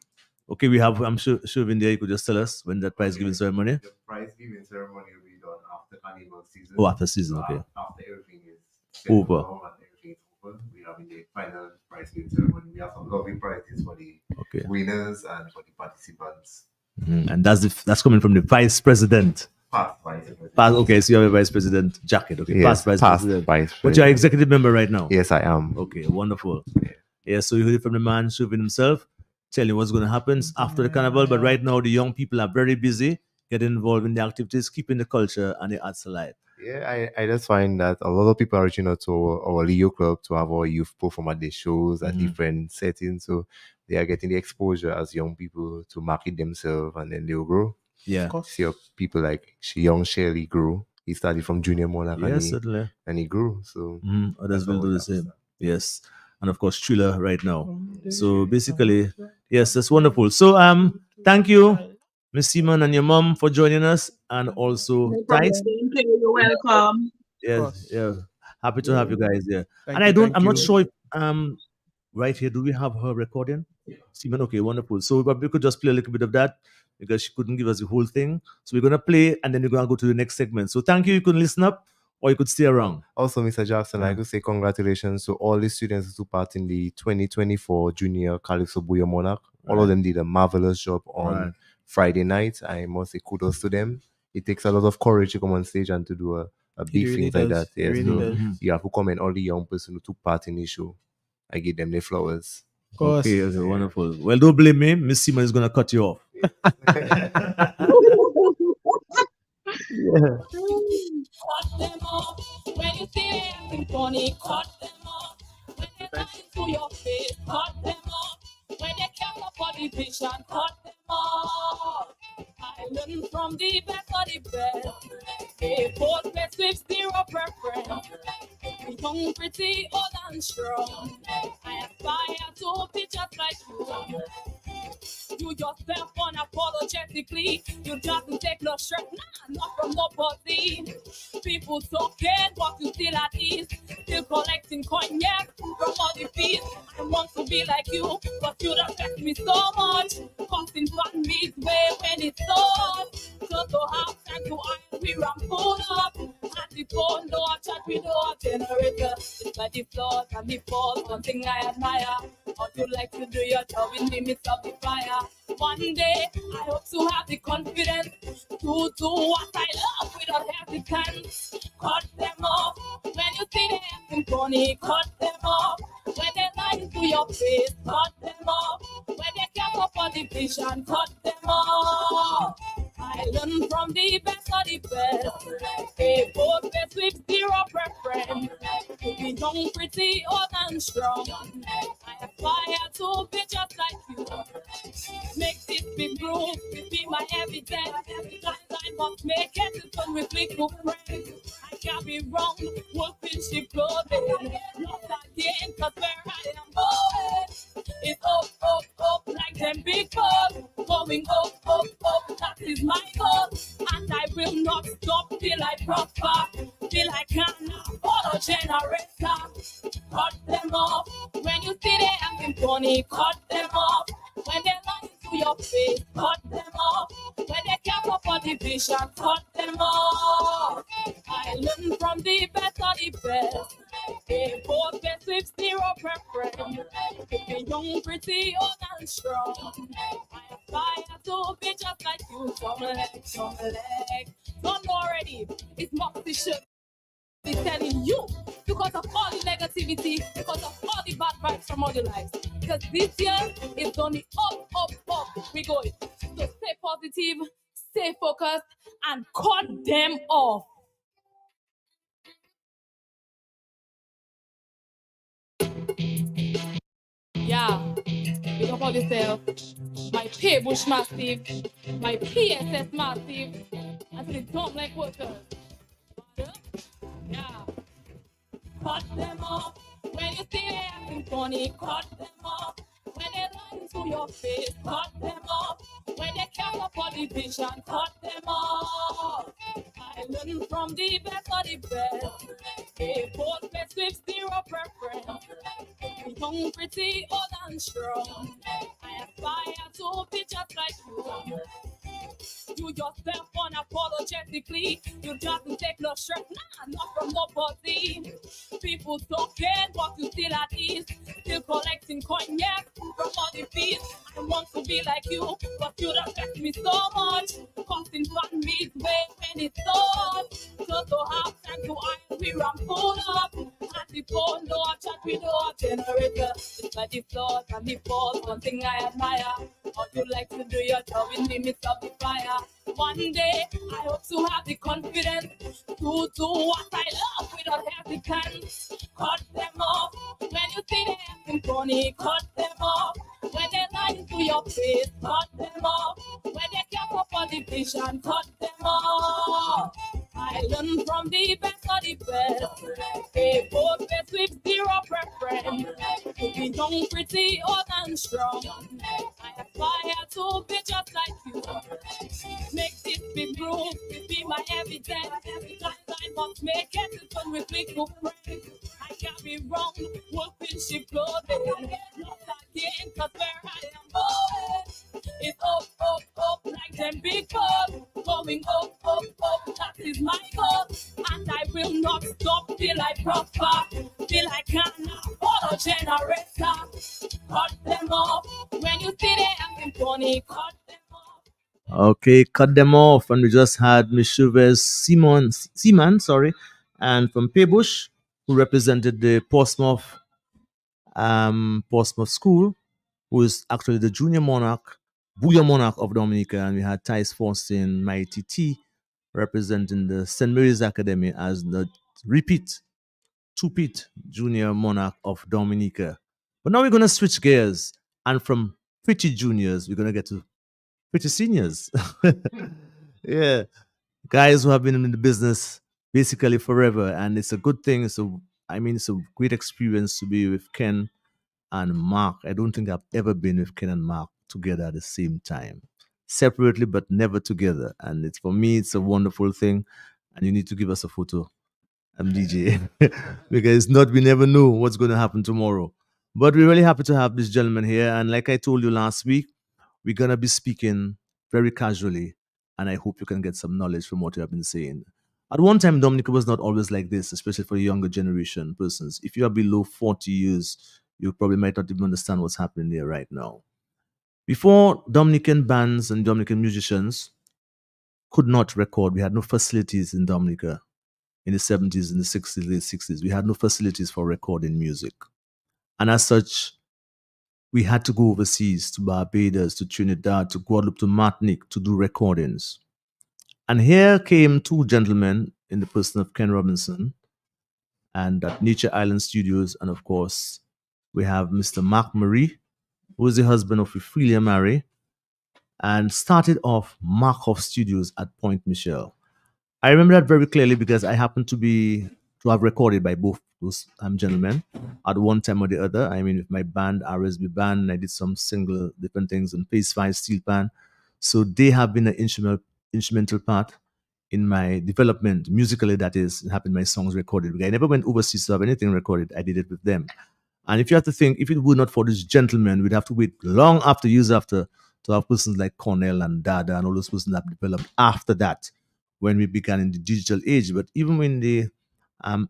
Okay, we have. I'm sure in there you could just tell us when that prize giving ceremony. The prize giving ceremony will be done after carnival season. Oh, after season. Okay. After everything is settled Over. down and everything is over, we have the final prize giving ceremony. We have some lovely prizes for the Okay. winners and for the participants. And that's coming from the vice president. Past vice president. Okay, so you have a vice president jacket. Okay, Yes, past vice past president. vice But you're executive member right now. Yes, I am. Okay, wonderful. Yeah, so you heard it from the man Shuvin himself, telling what's going to happen after the carnival. But right now, the young people are very busy getting involved in the activities, keeping the culture and the arts alive. Yeah, I just find that a lot of people are reaching out to our Leo Club to have our youth perform at the shows at different settings. So they are getting the exposure as young people to market themselves, and then they'll grow. Yeah. of course. See how people like young Shirley grew. He started from junior monarch Yes, certainly. and he grew. So Others that's will all do we the have to same. say. Yes. And of course, Triller right now. So basically, yes, that's wonderful. So thank you, Miss Seaman and your mom for joining us, and also No Thais. problem. Thank you. You're welcome. Yes, course. yeah. Happy to have you guys here. Thank And you, I'm not you. sure if right here, do we have her recording? Seaman, okay, wonderful. So we could just play a little bit of that because she couldn't give us the whole thing. So we're gonna play and then we're gonna go to the next segment. So thank you. You can listen up or you could stay around. Also, Mr. Jackson, I could say congratulations to all the students who took part in the 2024 Junior Calypso Bouillon Monarch. All of them did a marvelous job on Friday night. I must say kudos to them. It takes a lot of courage to come on stage and to do a big really things like does. that. It really so does. you have to commend all the young person who took part in the show. I give them their flowers. Of course. Okay, wonderful. Well, don't blame me. Miss Seaman is gonna cut you off. Yeah. Cut them off. When you see they acting funny, cut them off. When they lie to your face, cut them off. When they care for the vision, cut them off. I learn from the best of the best. They both best with zero preference. Young, pretty, old and strong. I aspire to be just like you. You yourself unapologetically. You doesn't take no shirt, not from nobody. People talking, but you still at ease. Still collecting coin, yeah, from all the fees. I want to be like you, but you don't affect me so much. Costing fun me's way when it's soft. Just to have time to iron, we ram full up. At the phone door, chat with our generator. It's like the flaws and the faults, one thing I admire. How you like to do your job in the midst of the fire. One day, I hope to have the confidence to do what I love without hesitance. Cut them off when you see them acting funny. Cut them off when they lie to your face. Cut them off when they care for the vision. Cut them off. I learn from the best of the best. They both best with zero preference. To be young, pretty, old and strong. I aspire to be just like you. Make this be proof, it be my evidence. That I must make it fun with little friends. I can't be wrong, wolfing sheep clothing. Not again, cause where I am going is up, up, up like them big bugs. Going up, up, up, that is my goal. And I will not stop till I prosper, till I can afford a generator. Cut them off when you see they acting funny. Cut them off when they lie to your face. Cut them off when they care for the vision. Cut them off. I learn from the best of the best. They both best with zero preference. To be young, pretty, old and strong. I aspire to be just like you. Some leg. Don't know already. It's Moxie Sugar. Be telling you because of all the negativity, because of all the bad vibes from all your lives. Because this year is only up, up, up. We going. So stay positive, stay focused, and cut them off. Yeah, big up all yourself. My pay bush massive, my PSS massive, and to the dump like workers. Yeah. Cut them off when you see they acting funny. Cut them off when they lie to your face. Cut them off when they care for the vision. Cut them off. I learn from the best of the best. A bold best with zero preference. Young, pretty, old and strong. I aspire to be just like you. You yourself unapologetically. You doesn't take no stress, nah, not from nobody. People talking, but you still at ease. Still collecting coin, yes, from all the fees. I want to be like you, but you don't stress me so much. Costing fun means way when it's so. Just to have time to iron, we run full up. At the phone door, chat with door generator. It's like the flaws and the faults, one thing I admire. How you like to do your job in the midst of the fire. One day, I hope to have the confidence to do what I love without hesitance. Cut them off when you see them acting funny. Cut them off when they lie to your face. Cut them off when they care for politician. Cut them off. I learn from the best of the best. A both best with zero preference. To be young, pretty, old and strong. I aspire to be just like you. Make this be proof, this be my evidence. That I must make it to turn with me to friends. I can't be wrong, wolfing sheep clothing. Not again, cause where I am going. It's up, up, up, like them big birds. Going up, up, up, that is my goal. And I will not stop till I prosper. Till I can afford a generator. Cut them off. When you see they acting funny, cut them off. Okay, cut them off. And we just had Miss Chavez Seaman, sorry, and from Paybush, who represented the Portsmouth School, who is actually the junior monarch, Booyah Monarch of Dominica. And we had Thais Faustin, Mighty T, representing the St. Mary's Academy as the repeat, two-peat junior monarch of Dominica. But now we're going to switch gears. And from pretty juniors, we're going to get to pretty seniors. Yeah, guys who have been in the business basically forever, and it's a good thing. So I mean, it's a great experience to be with Ken and Mark. I don't think I've ever been with Ken and Mark together at the same time, separately but never together. And it's for me, it's a wonderful thing. And you need to give us a photo, DJ, because not we never know what's going to happen tomorrow. But we're really happy to have this gentleman here. And like I told you last week, we're going to be speaking very casually, and I hope you can get some knowledge from what you have been saying. At one time, Dominica was not always like this, especially for younger generation persons. If you are below 40 years, you probably might not even understand what's happening there right now. Before, Dominican bands and Dominican musicians could not record. We had no facilities in Dominica in the 70s, in the 60s, late 60s. We had no facilities for recording music. And as such, we had to go overseas to Barbados, to Trinidad, to Guadeloupe, to Martinique to do recordings. And here came two gentlemen in the person of Ken Robinson and at Nature Island Studios. And of course, we have Mr. Mark Marie, who is the husband of Ophelia Mary, and started off Markhoff Studios at Point Michel. I remember that very clearly because I happened to have recorded by both those gentlemen at one time or the other. I mean, with my band, RSB band, I did some single different things on Pace 5 Steel Pan. So they have been an instrumental part in my development, musically, that is, having my songs recorded. I never went overseas to have anything recorded. I did it with them. And if you have to think, if it were not for this gentleman, we'd have to wait long after, years after, to have persons like Cornell and Dada and all those persons that developed after that, when we began in the digital age. But even in the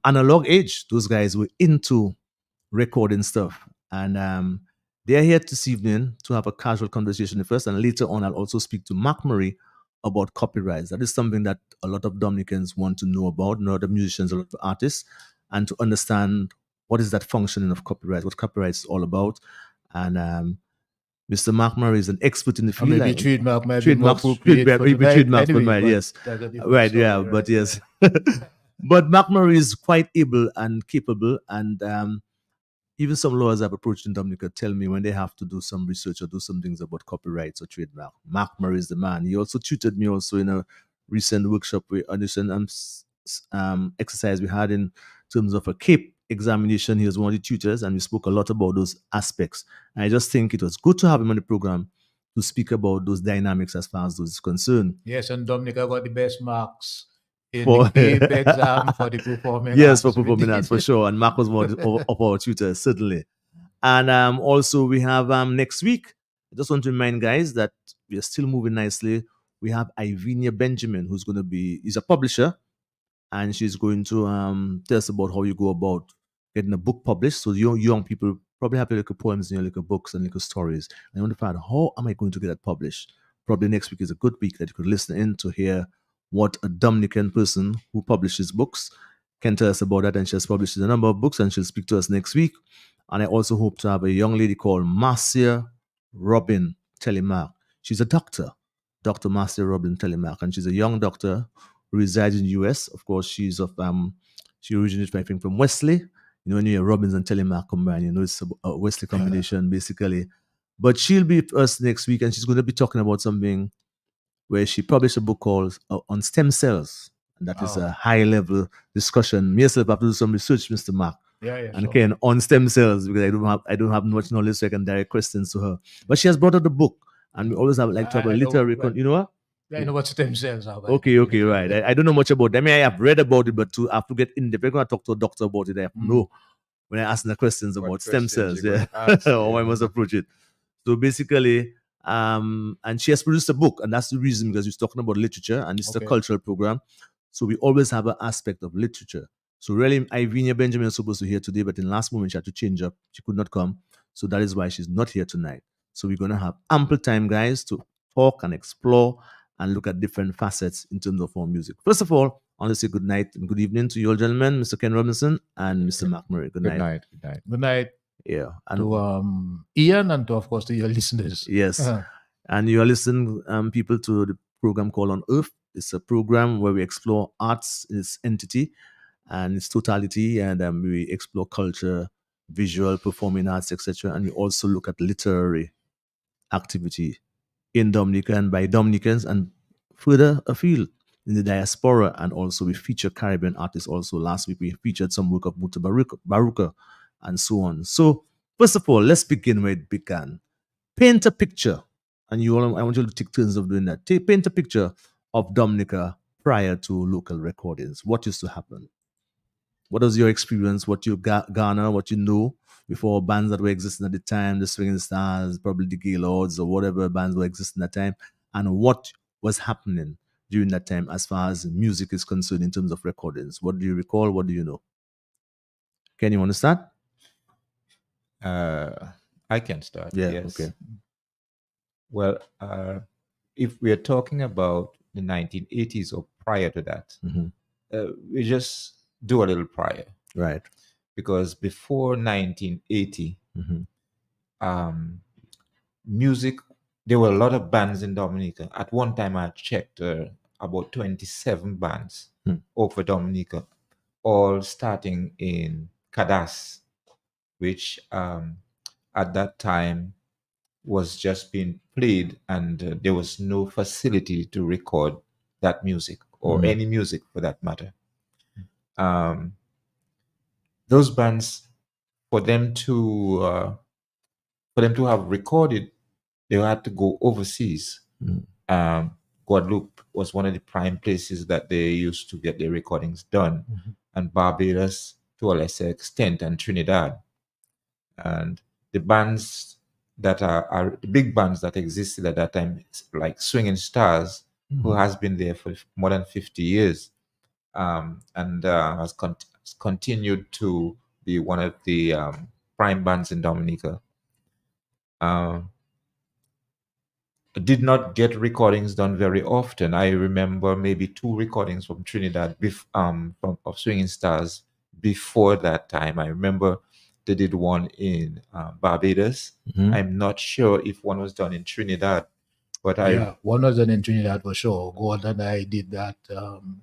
analog age, those guys were into recording stuff. And they're here this evening to have a casual conversation first. And later on, I'll also speak to Mark Murray about copyrights. That is something that a lot of Dominicans want to know about, a lot of musicians, a lot of artists, and to understand what is that functioning of copyright, what copyright is all about. And Mr. Mark Murray is an expert in the field. Maybe trademark might be more appropriate for maybe tonight. trademark for Anyway, mine, but yes. that's a different Right, story, yeah, right? but yes. But Mark Murray is quite able and capable, and even some lawyers I've approached in Dominica tell me when they have to do some research or do some things about copyrights or trademark, Mark Murray is the man. He also tutored me also in a recent workshop, exercise we had in terms of a CAPE examination. He was one of the tutors, and we spoke a lot about those aspects. And I just think it was good to have him on the program to speak about those dynamics as far as those is concerned. Yes, and Dominica got the best marks in the CAPE exam for the performing yes, arts. for performing arts, for sure. And Mark was one of our tutors, certainly. And also we have next week, I just want to remind guys that we are still moving nicely. We have Ivinia Benjamin, who's going to be, he's a publisher, and she's going to tell us about how you go about getting a book published. So young people probably have little poems in your little books and little stories. And you want to find out, how am I going to get that published? Probably next week is a good week that you could listen in to hear what a Dominican person who publishes books can tell us about that. And she has published a number of books, and she'll speak to us next week. And I also hope to have a young lady called Marcia Robin Telemark. She's a doctor, Dr. Marcia Robin Telemark, and she's a young doctor who resides in the US. Of course, she's of she originates, I think, from Wesley. You know, when you hear Robbins and Telemark combined, you know it's a Wesley combination, basically. But she'll be with us next week, and she's going to be talking about something where she published a book called On Stem Cells. And that is a high-level discussion. Me myself have to do some research, Mr. Mark. And again, on stem cells, because I don't have much knowledge, so I can direct questions to her. But she has brought out the book, and we always have like to have a literary. You know what? Yeah, I know what stem cells are. Okay, right. I don't know much about them. I mean, I have read about it, but I have to get in depth. If I'm going to talk to a doctor about it, I have to know when I ask the questions about stem cells, or I must approach it. So basically, and she has produced a book, and that's the reason, because she's talking about literature, and it's a cultural program. So we always have an aspect of literature. So really, Ivinia Benjamin was supposed to be here today, but in last moment she had to change up. She could not come. So that is why she's not here tonight. So we're going to have ample time, guys, to talk and explore and look at different facets in terms of our music. First of all, I want to say good night and good evening to you all, gentlemen, Mr. Ken Robinson and Mr. Mark Murray. Good night. Good night. Yeah. And to Ian and to, of course, to your listeners. Yes. And you are listening, people, to the program called Unearthed. It's a program where we explore arts, its entity and its totality, and we explore culture, visual, performing arts, etc. And we also look at literary activity in Dominica and by Dominicans and further afield in the diaspora. And also we feature Caribbean artists. Also last week we featured some work of Muta Baruka and so on. So first of all, let's begin where it began. Paint a picture, and I want you to take turns of doing that. Paint a picture of Dominica prior to local recordings. What used to happen? What was your experience? What you garner? What you know before bands that were existing at the time, the Swinging Stars, probably the Gaylords, or whatever bands were existing at the time, and what was happening during that time as far as music is concerned in terms of recordings? What do you recall? What do you know? Can you want to start? I can start. Yeah. Yes. Okay. Well, if we are talking about the 1980s or prior to that, we just do a little prior. Right. Because before 1980, music, there were a lot of bands in Dominica. At one time, I checked about 27 bands over Dominica, all starting in Cadas, which at that time was just being played, and there was no facility to record that music or any music for that matter. Those bands, for them to have recorded, they had to go overseas. Guadeloupe was one of the prime places that they used to get their recordings done, and Barbados to a lesser extent, and Trinidad. And the bands that are the big bands that existed at that time, like Swinging Stars, who has been there for more than 50 years, and has continued to be one of the prime bands in Dominica. Did not get recordings done very often. I remember maybe 2 recordings from Trinidad of Swinging Stars before that time. I remember they did one in Barbados. I'm not sure if one was done in Trinidad, but one was done in Trinidad for sure. God and I did that.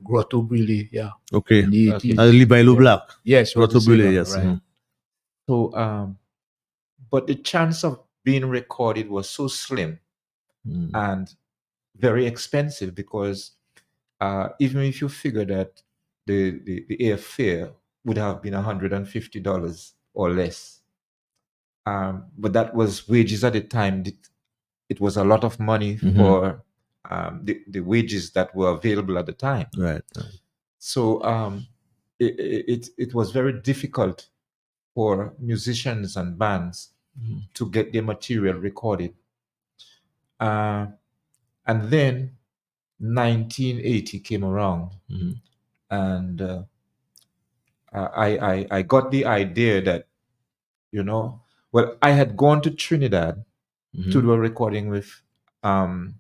Grotto Brilli, Okay. In the 80s. Libelo Black. Yes, Grotto Brilli, yes. Right. So, but the chance of being recorded was so slim and very expensive, because even if you figure that the airfare would have been $150 or less, but that was wages at the time. It was a lot of money for the wages that were available at the time. Right. So it was very difficult for musicians and bands to get their material recorded. And then 1980 came around, and I got the idea that, well, I had gone to Trinidad to do a recording with Sifle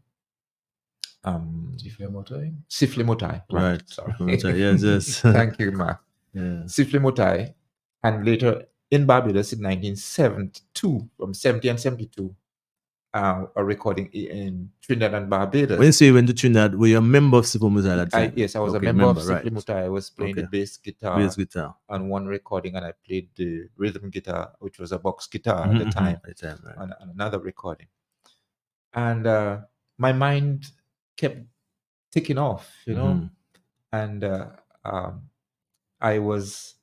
Motai. Sifle Motai. Right. Sorry. Yes, yes. Thank you, Mark. Yeah. Sifle Motai, and later in Barbados in 1972, from 70 and 72, a recording in Trinidad and Barbados. When you say you went to Trinidad, were you a member of Sifle Motai at that time? Yes, I was Okay, a member of right. Sifle Motai. I was playing the Okay. bass guitar Bass guitar. on one recording, and I played the rhythm guitar, which was a box guitar at the time, right. on another recording. And my mind kept ticking off, and I was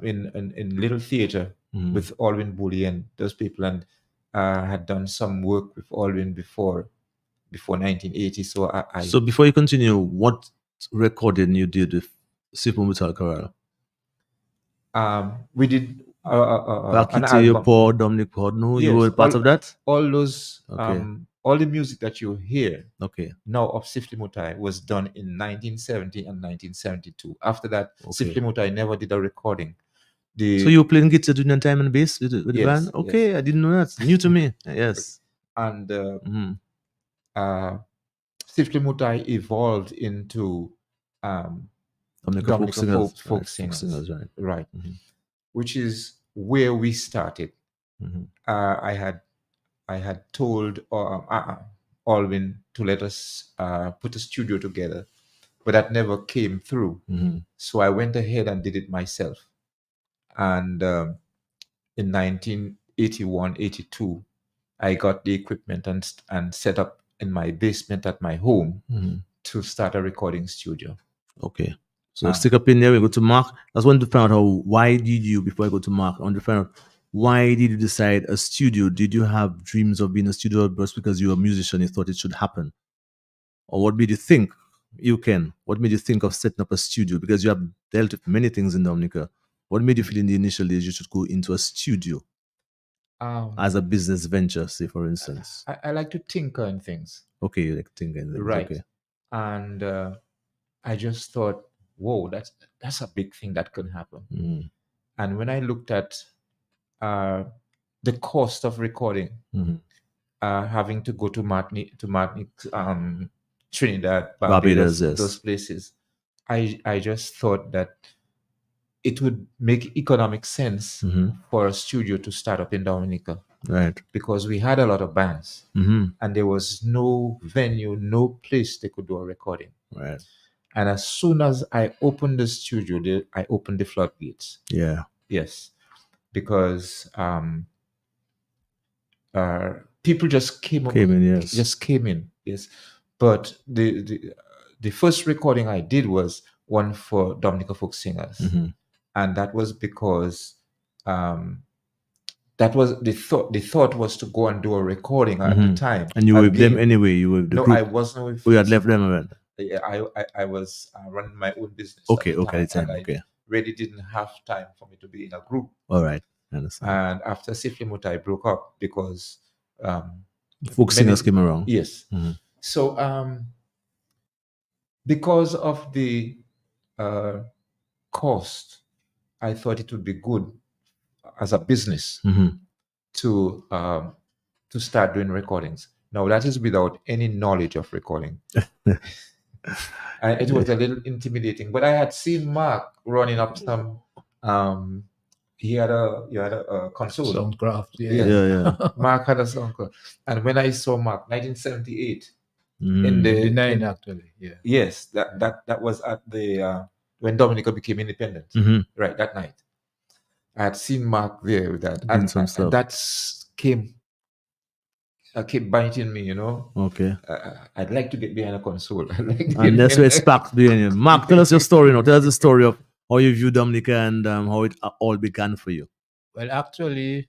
in little theater with Alwyn Bully and those people, and had done some work with Alwyn before 1980. So So before you continue, what recording you did with Sifle Motai Chorale? We did an Bakiti, album. Paul, Dominic Podno, you Yes, were part of that? All those, Okay. all the music that you hear Okay. now of Sifle Motai was done in 1970 and 1972. After that, Okay. Sifle Motai never did a recording. So you were playing guitar during that time and bass with the Yes, band? Okay, yes. I didn't know that. New to me. Yes. And Mhm. Sifle Motai evolved into Dominica folk singers, right. right? Which is where we started. I had told Alwyn to let us put a studio together, but that never came through. So I went ahead and did it myself. And in 1981, 82, I got the equipment and set up in my basement at my home to start a recording studio. Okay. So stick up in there, we go to Mark. I just want to find out why did you, before I go to Mark, I want to find out why did you decide a studio? Did you have dreams of being a studio just because you were a musician, you thought it should happen? Or what made you think what made you think of setting up a studio? Because you have dealt with many things in Dominica. What made you feel in the initial days you should go into a studio as a business venture, say for instance? I like to tinker in things. Okay, you like thinking things. Right. Okay. And I just thought, whoa, that's a big thing that could happen. And when I looked at the cost of recording, having to go to Martinique, Trinidad, Barbados, yes. those places, I just thought that it would make economic sense for a studio to start up in Dominica. Right. Because we had a lot of bands, and there was no venue, no place they could do a recording. Right. And as soon as I opened the studio, I opened the floodgates. Yeah. Yes. Because people just came in. Yes. Just came in. Yes. But the first recording I did was one for Dominica Folk Singers. And that was because that was the thought was to go and do a recording at the time. And you were with them anyway? You were with the no, group? I wasn't with. You had left them already? Yeah, I was running my own business. Okay, at the okay, time, and okay. I really didn't have time for me to be in a group. All right, I understand. And after Sifle Motai broke up because folk singers came around. Yes. So because of the cost, I thought it would be good as a business to start doing recordings. Now that is without any knowledge of recording. And it was a little intimidating, but I had seen Mark running up some. He had a console. Soundcraft, yeah. Mark had a soundcraft, and when I saw Mark, 1978, in the 9 actually, yeah. Yes, that was at the when Dominica became independent. Right, that night, I had seen Mark there with that, and that kept biting me, Okay. I'd like to get behind a console. And that's where it sparked behind you. Mark, tell us your story now. Tell us the story of how you view Dominica and how it all began for you. Well, actually,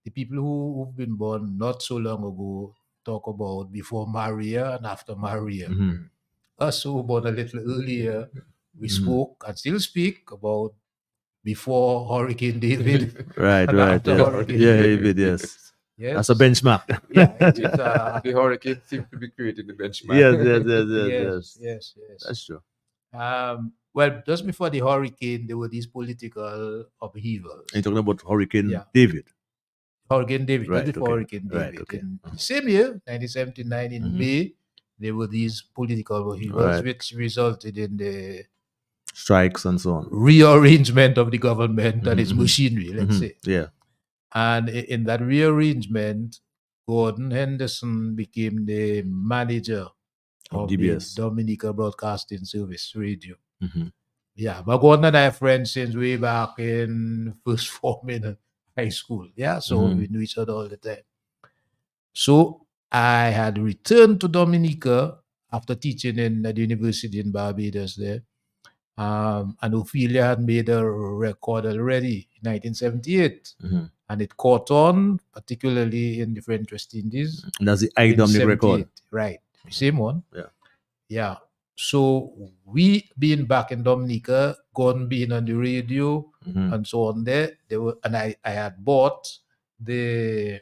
the people who've been born not so long ago talk about before Maria and after Maria. us who were born a little earlier, we spoke and still speak about before Hurricane David Right, and right. after Yeah, Hurricane yeah, David. David, yes. Yes. That's a benchmark. Yeah, it's The hurricane seems to be creating the benchmark. Yes, yes, yes, yes, yes, yes. yes, yes. That's true. Well, just before the hurricane, there were these political upheavals. And you're talking about Hurricane Yeah. David. Hurricane David, Right, just before okay. Hurricane Right, David. okay. In the same year, 1979, in May, there were these political upheavals, Right. which resulted in the Strikes and so on. rearrangement of the government and its machinery, let's say. Yeah. And in that rearrangement, Gordon Henderson became the manager of DBS. the Dominica Broadcasting Service Radio. Mhm. Yeah, but Gordon and I are friends since way back in first form in high school. Yeah, so we knew each other all the time. So I had returned to Dominica after teaching at the university in Barbados there. And Ophelia had made a record already in 1978. And it caught on, particularly in the French West Indies. And that's the in Dominic record. 78. Right, the same one. Yeah. Yeah. So we being back in Dominica, Gordon being on the radio and so on there, and I had bought the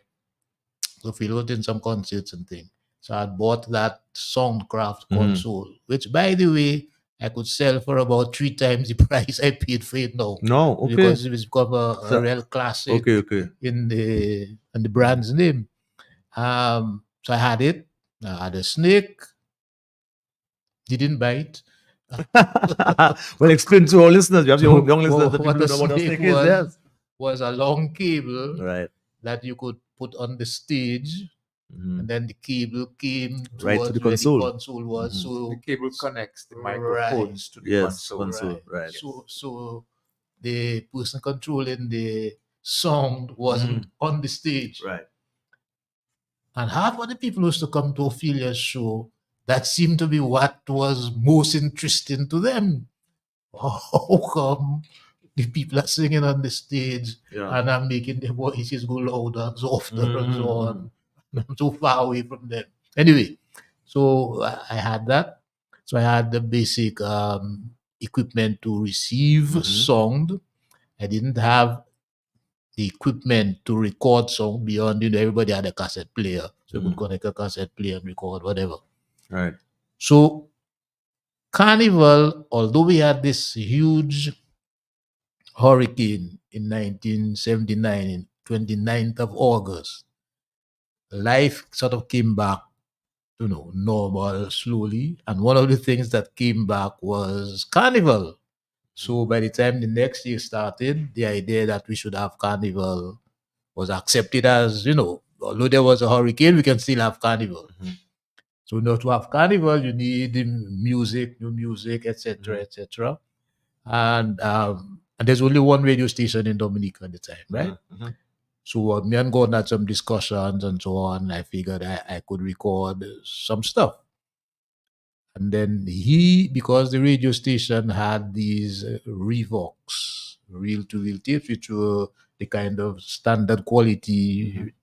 Ophelia was in some concerts and things. So I had bought that Soundcraft console, which by the way, I could sell for about 3 times the price I paid for it now. No, okay. Because it was become a real classic Okay. in the brand's name. So I had it. I had a snake. Didn't bite. Well, explain to our listeners. We have young listeners that what people a don't know what a snake snake is. Yes. was a long cable Right. that you could put on the stage, and then the cable came Right to towards the where console. the console was. So The cable connects the Right. microphones to the Yes, console. console. Right. So the person controlling the sound wasn't on the stage. Right. And half of the people used to come to Ophelia's show. That seemed to be what was most interesting to them. How come the people are singing on the stage and I'm making their voices go louder and softer and so on? I'm so far away from them. Anyway, so I had that. So I had the basic equipment to receive sound. I didn't have the equipment to record song beyond, everybody had a cassette player. So you could connect a cassette player and record whatever. Right. So Carnival, although we had this huge hurricane in 1979, in 29th of August, life sort of came back, normal slowly. And one of the things that came back was Carnival. So by the time the next year started, the idea that we should have Carnival was accepted as, although there was a hurricane, we can still have Carnival. So to have Carnival, you need music, new music, etc., etc. And there's only one radio station in Dominica at the time, right? So me and Gordon had some discussions and so on. I figured I could record some stuff. And then because the radio station had these Revox, reel-to-reel tapes, which were the kind of standard quality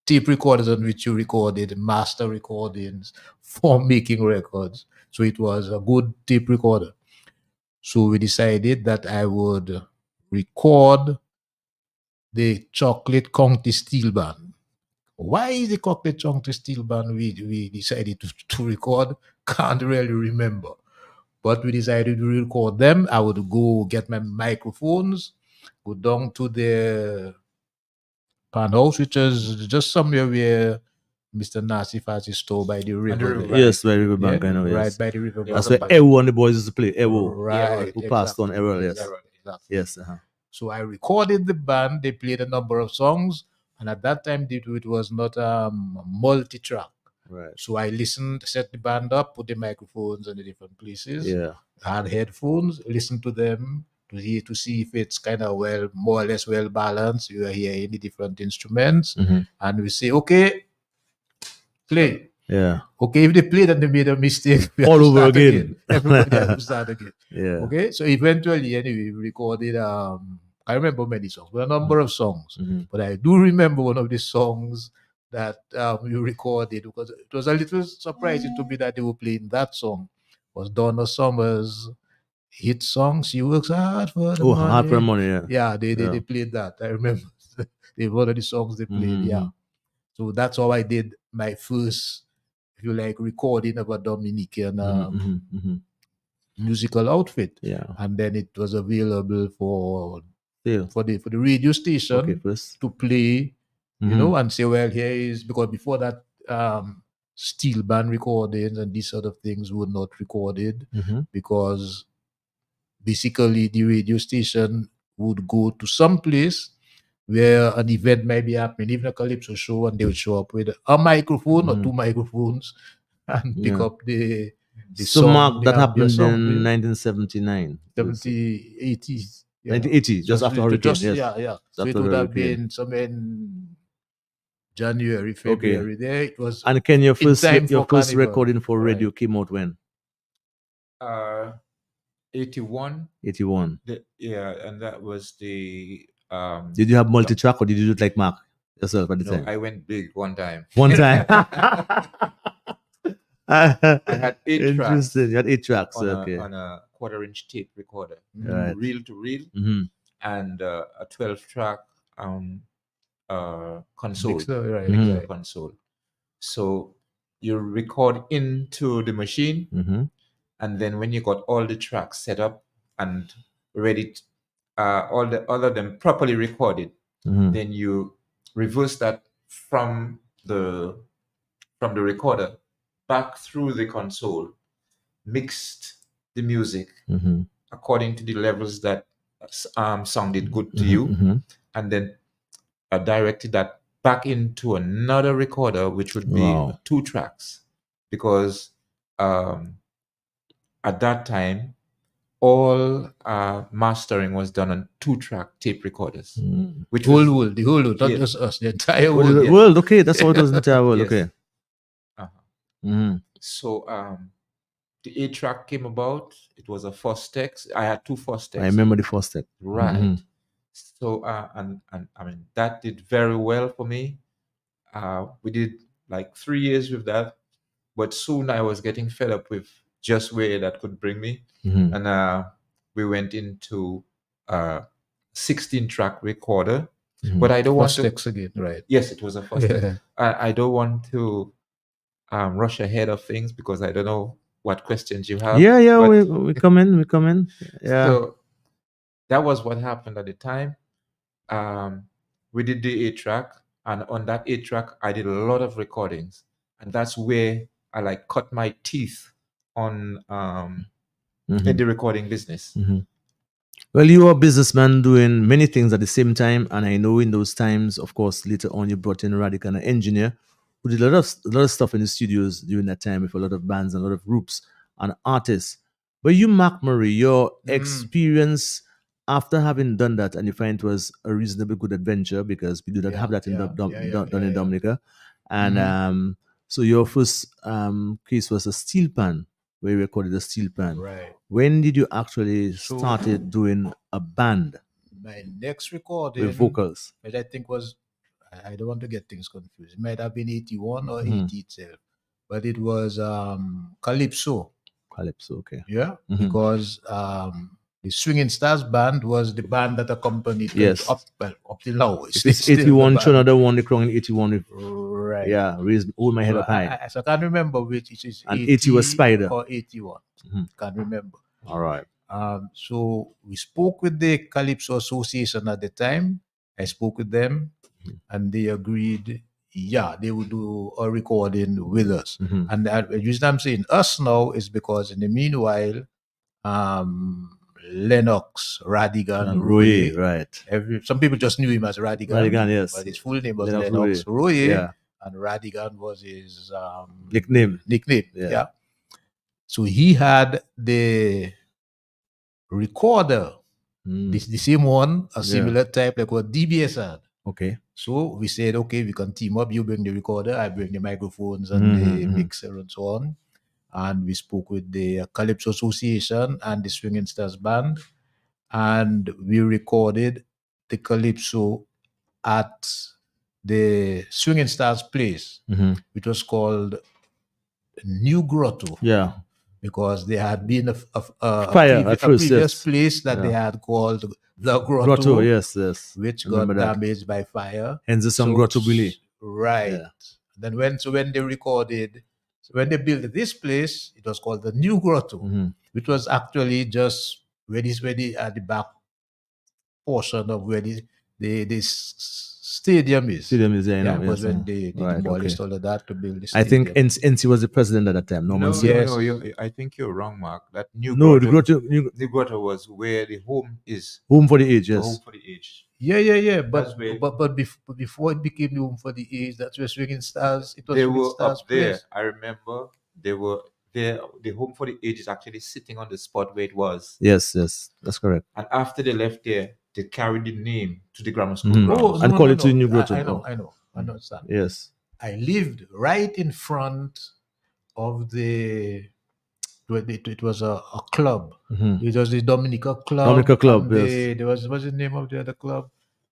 tape recorders on which you recorded master recordings for making records. So it was a good tape recorder. So we decided that I would record the Chocolate County Steel Band. Why the Chocolate County Steel Band we decided to record? Can't really remember. But we decided to record them. I would go get my microphones, go down to the Panhouse, which is just somewhere where Mr. Nasif has his store by the river. river. Yes, by the river bank, I know. Right Yes. by the river. That's where Ewo and the boys used to play. Ewo. Right. Who passed on Errol, yes. Exactly. Yes. So I recorded the band. They played a number of songs. And at that time, it was not multi-track. Right. So I listened, set the band up, put the microphones in the different places. Yeah. Had headphones, listened to them to see if it's kind of more or less well balanced. You are hearing the different instruments. And we say, okay, play. Yeah. Okay, if they played and they made a mistake, we have all to over start again. Everybody has to start again. Yeah. Okay, so eventually, anyway, we recorded. I remember many songs, but a number of songs. But I do remember one of the songs that we recorded because it was a little surprising to me that they were playing that song. was Donna Summer's hit song. She works hard for the Oh, money. hard for money, yeah. Yeah, they played that. I remember. They one of the songs they played. Mhm. Yeah. So that's how I did my first, if you like, recording of a Dominican musical outfit. Yeah. And then it was available for Still. the radio station Okay, first. to play, you know, and say, well, here is, because before that, steel band recordings and these sort of things were not recorded because basically the radio station would go to some place where an event might be happening, even a calypso show, and they would show up with a microphone or two microphones and pick up the So, song. Mark, the that ambient happened song, in 1979. 70, 80s. Yeah. 1980, just after Hurricane. Yes. Yeah, yeah. So After it the would have hurricane. been somewhere in January, February. There it was. And Ken, your first Carnival. recording for radio came out when? 81. 81. Yeah, and that was the. Did you have multi-track or did you do it like Mark yourself at the time? I went big one time. One time. I had 8 tracks. Interesting. You had 8 tracks. On Okay. on a quarter-inch tape recorder, Right. reel to reel, and a 12-track console. Mixer, right. Console. So you record into the machine, and then when you got all the tracks set up and ready, all of them properly recorded, then you reverse that from the recorder back through the console, mixed the music according to the levels that sounded good to you, and then directed that back into another recorder, which would be 2 tracks, because at that time all mastering was done on 2-track tape recorders. Which the whole world, not just us, the entire Oh, world. the world, okay, that's how it was in the entire world. Yes. Okay. So the 8-track came about. It was a Fostex. I had 2 Fostex. I remember the Fostex. Right. So and I mean, that did very well for me. We did like 3 years with that, but soon I was getting fed up with just where that could bring me, and we went into 16-track recorder. But I don't want to. Fostex again, right? Yes, it was a Fostex. Yeah. I don't want to rush ahead of things because I don't know what questions you have. Yeah, but- we come in. Yeah. So that was what happened at the time. We did the 8-track, and on that 8-track, I did a lot of recordings, and that's where I like cut my teeth on in the recording business. Well, you are a businessman doing many things at the same time, and I know in those times, of course, later on you brought in Radical, an engineer who did a lot of stuff in the studios during that time with a lot of bands and a lot of groups and artists. But you, Mark Murray, your experience after having done that, and you find it was a reasonably good adventure because we do not have that in Dominica, and so your first case was a steel pan, where you recorded a steel pan. Right. When did you actually started doing a band My next recording with vocals? which I think was, I don't want to get things confused. It might have been 81 or 80 itself, but it was Calypso. Calypso, okay. Yeah, because the Swinging Stars band was the band that accompanied them Yes. up till now. It's still the 81, band. another one, the crown in 81. With, Right. yeah, hold my head up high. So I can't remember which it is. And 80 was Spider. Or 81. Can't remember. All right. So we spoke with the Calypso Association at the time. I spoke with them, and they agreed, they would do a recording with us. And the reason I'm saying us now is because in the meanwhile, Lennox, Radigan, And Roy, Roy, right. some people just knew him as Radigan. Radigan, yes. But his full name was Lennox Lennox Roy, Yeah. and Radigan was his Nickname. Yeah. So he had the recorder, the same one, a similar type like what DBS had. Okay. So we said, okay, we can team up. You bring the recorder, I bring the microphones and the mixer and so on. And we spoke with the Calypso Association and the Swinging Stars Band, and we recorded the Calypso at the Swinging Stars place, which was called New Grotto. Yeah. because there had been Fire at a first, previous yes. place that they Yeah. had called the Grotto, Grotto, yes. which Remember got that. damaged by fire. Hence some Grotto Billy. Right. Yeah. Then when they recorded, when they built this place, it was called the New Grotto, Mhm. which was actually just where the at the back portion of where stadium is. Stadium is there, I know. because Yes. when they Right, demolished okay. all of that to build the I stadium. think NC was the president at that time. Norman No, Seward. Yes. I think you're wrong, Mark. That New No, the Grotto, Grotto, the Grotto was where the home is. Home for the Age, The yes. home for the aged. Yeah. But That's where- before it became the home for the age, that's where Swinging Stars. It was They Swinging were Stars up there. place. I remember they were there. The home for the aged is actually sitting on the spot where it was. Yes, that's correct. And after they left there, they carried the name to the grammar school Mhm. grounds. And call it to the New Grotto. I know. I understand. Yes. I lived right in front of it was a club. Mhm. It was the Dominica Club. Dominica Club, and yes. There was what's the name of the other club?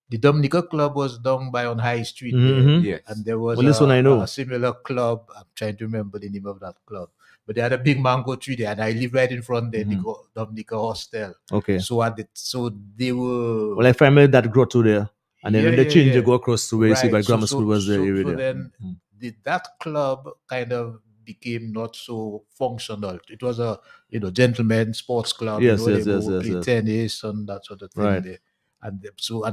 The Dominica Club was down by on High Street Mhm, there. mhm. Yes. And there was Well, this one I know. a similar club. I'm trying to remember the name of that club. But they had a big mango tree there, and I lived right in front there, the Dominica Hostel. Okay. So they were. Well, I found that Grotto there. And then when they change, yeah. they go across to where you see by Right. grammar school was the area So there. then that club kind of became not so functional. It was a gentleman sports club. Yes, they yes, would play yes. tennis and that sort of thing. Right. There. And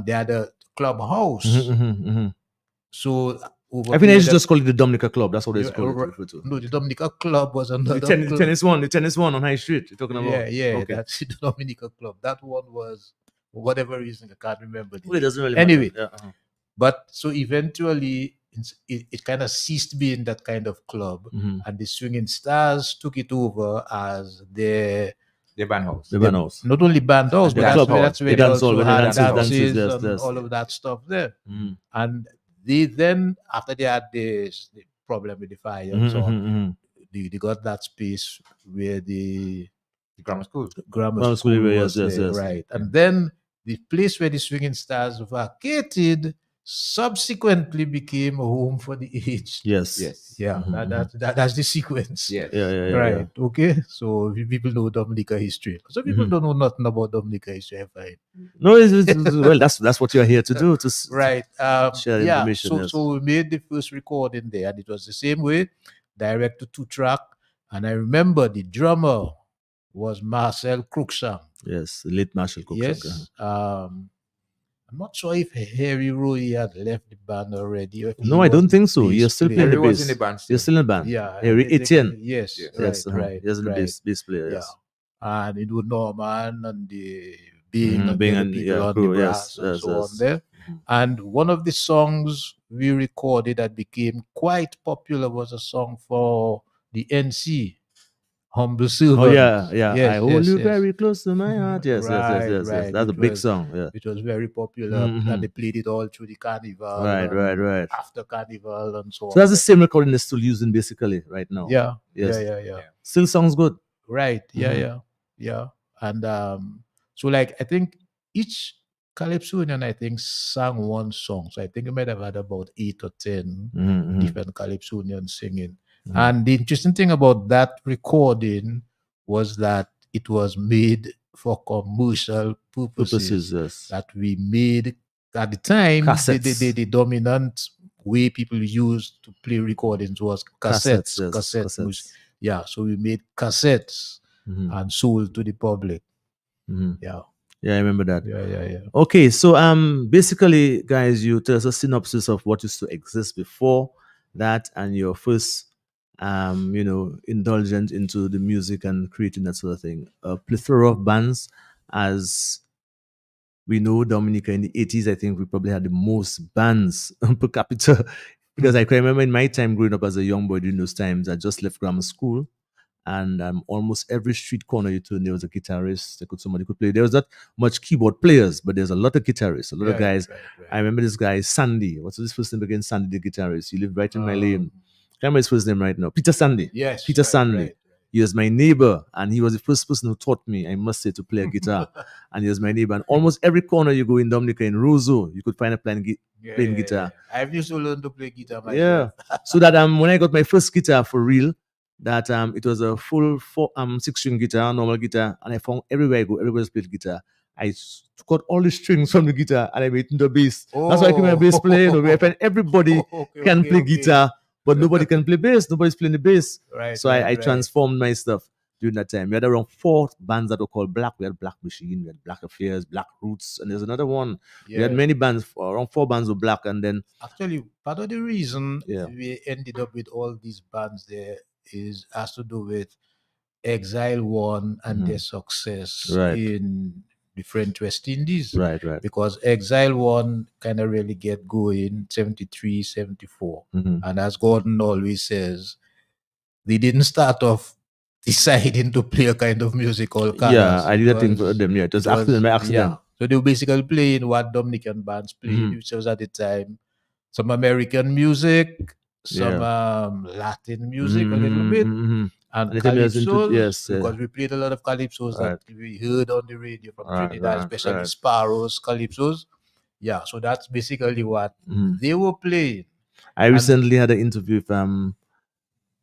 they had a clubhouse. So over I think I period should of- just call it the Dominica Club. That's what it's called. r- no, the Dominica Club was another The club. tennis one on High Street. You're talking about? Yeah, Okay. that's the Dominica Club. That one was, for whatever reason, I can't remember. Well, it doesn't really Anyway, matter. Yeah, but so eventually it kind of ceased being that kind of club, and the Swinging Stars took it over as their band house. The band house. not only band house, The but club that's hall. where The they dance hall, also where the had dances, dances yes, and yes. all of that stuff there. Mhm. And they then, after they had the problem with the fire and so on, they got that space where the grammar school. Grammar school was yes, there, yes. right? And then the place where the Swinging Stars vacated subsequently became a home for the aged. Yes. Yeah, that's the sequence. Yes. Yeah. Right. Okay. So if people know Dominica history. Some people don't know nothing about Dominica history. I find. No, well, that's what you're here to do. Right. Share information. So yes. so we made the first recording there, and it was the same way, direct to 2-track. And I remember the drummer was Marcel Cruikshank. Yes, the late Marshall Cook. Yes. I'm not sure if Harry Roy had left the band already. Or if he No, I don't was think so. bass You're still player. playing the Harry was bass. in the band You're still. still in the band. Yeah. Harry Etienne. Yes. Yes. Right. He's the right. bass player. Yeah. Yes. And it was Norman and the Bing and Bing the other and, people yeah, on crew, the brass yes, and yes, so yes. on there. And one of the songs we recorded that became quite popular was a song for the NC, Humble Servant. Oh yeah. Yes, I hold you yes. very close to my heart. Yes. Right. That's a It big was- song. Yeah. It was very popular, Mhm. and they played it all through the carnival. Right. and After carnival and so on. So that's the same recording they're still using basically right now. Yeah. Yes. Yeah. Still sounds good. Right. Yeah. And so like I think each Calypsonian I think sang one song. So I think we might have had about 8 or 10 different Calypsonians singing. And the interesting thing about that recording was that it was made for commercial purposes. Yes. That we made at the time Cassettes. the dominant way people used to play recordings was cassettes. Yes, Cassette music. Yeah, so we made cassettes and sold to the public. Yeah. Yeah, I remember that. Yeah. Okay, so basically, guys, you tell us a synopsis of what used to exist before that and your first indulgence into the music and creating that sort of thing. A plethora of bands, as we know, Dominica in the 80s, I think we probably had the most bands per capita. Because I can remember in my time growing up as a young boy during those times, I just left grammar school. And almost every street corner you turned, there was a guitarist. Somebody could play. There was not much keyboard players, but there's a lot of guitarists, a lot of guys. Right. I remember this guy, Sandy. What's his first name again? Sandy, the guitarist. He lived right in my lane. I remember his first name right now. Peter Sandy. Yes. Peter right, Sandy. right. He was my neighbor, and he was the first person who taught me, I must say, to play a guitar. And he was my neighbor. And almost every corner you go in Dominica, in Roseau, you could find a playing guitar. I've used to learn to play guitar myself. Yeah. So that when I got my first guitar for real, that it was a full 6-string guitar, normal guitar, and I found everywhere I go, everybody's played guitar. I took out all the strings from the guitar and I made it into a bass. That's why I came a bass player. Where I find everybody can play guitar, but nobody can play bass. Nobody's playing the bass. So I transformed my stuff during that time. We had around 4 bands that were called Black. We had Black Machine, we had Black Affairs, Black Roots, and there's another one. We had many bands, around 4 bands of Black, and then actually part of the reason we ended up with all these bands there has to do with Exile One and their success in the French West Indies. Right. Because Exile One kind of really get going 73, 74. And as Gordon always says, they didn't start off deciding to play a kind of music called Colors. Yeah, I did that thing for them. Yeah, it was accident by accident. Yeah. So they were basically playing what Dominican bands played, which was at the time some American music, some Latin music a little bit, and calypsos, because we played a lot of calypsos that we heard on the radio from Trinidad, especially Sparrows, calypsos. Yeah, so that's basically what they were playing. I recently had an interview with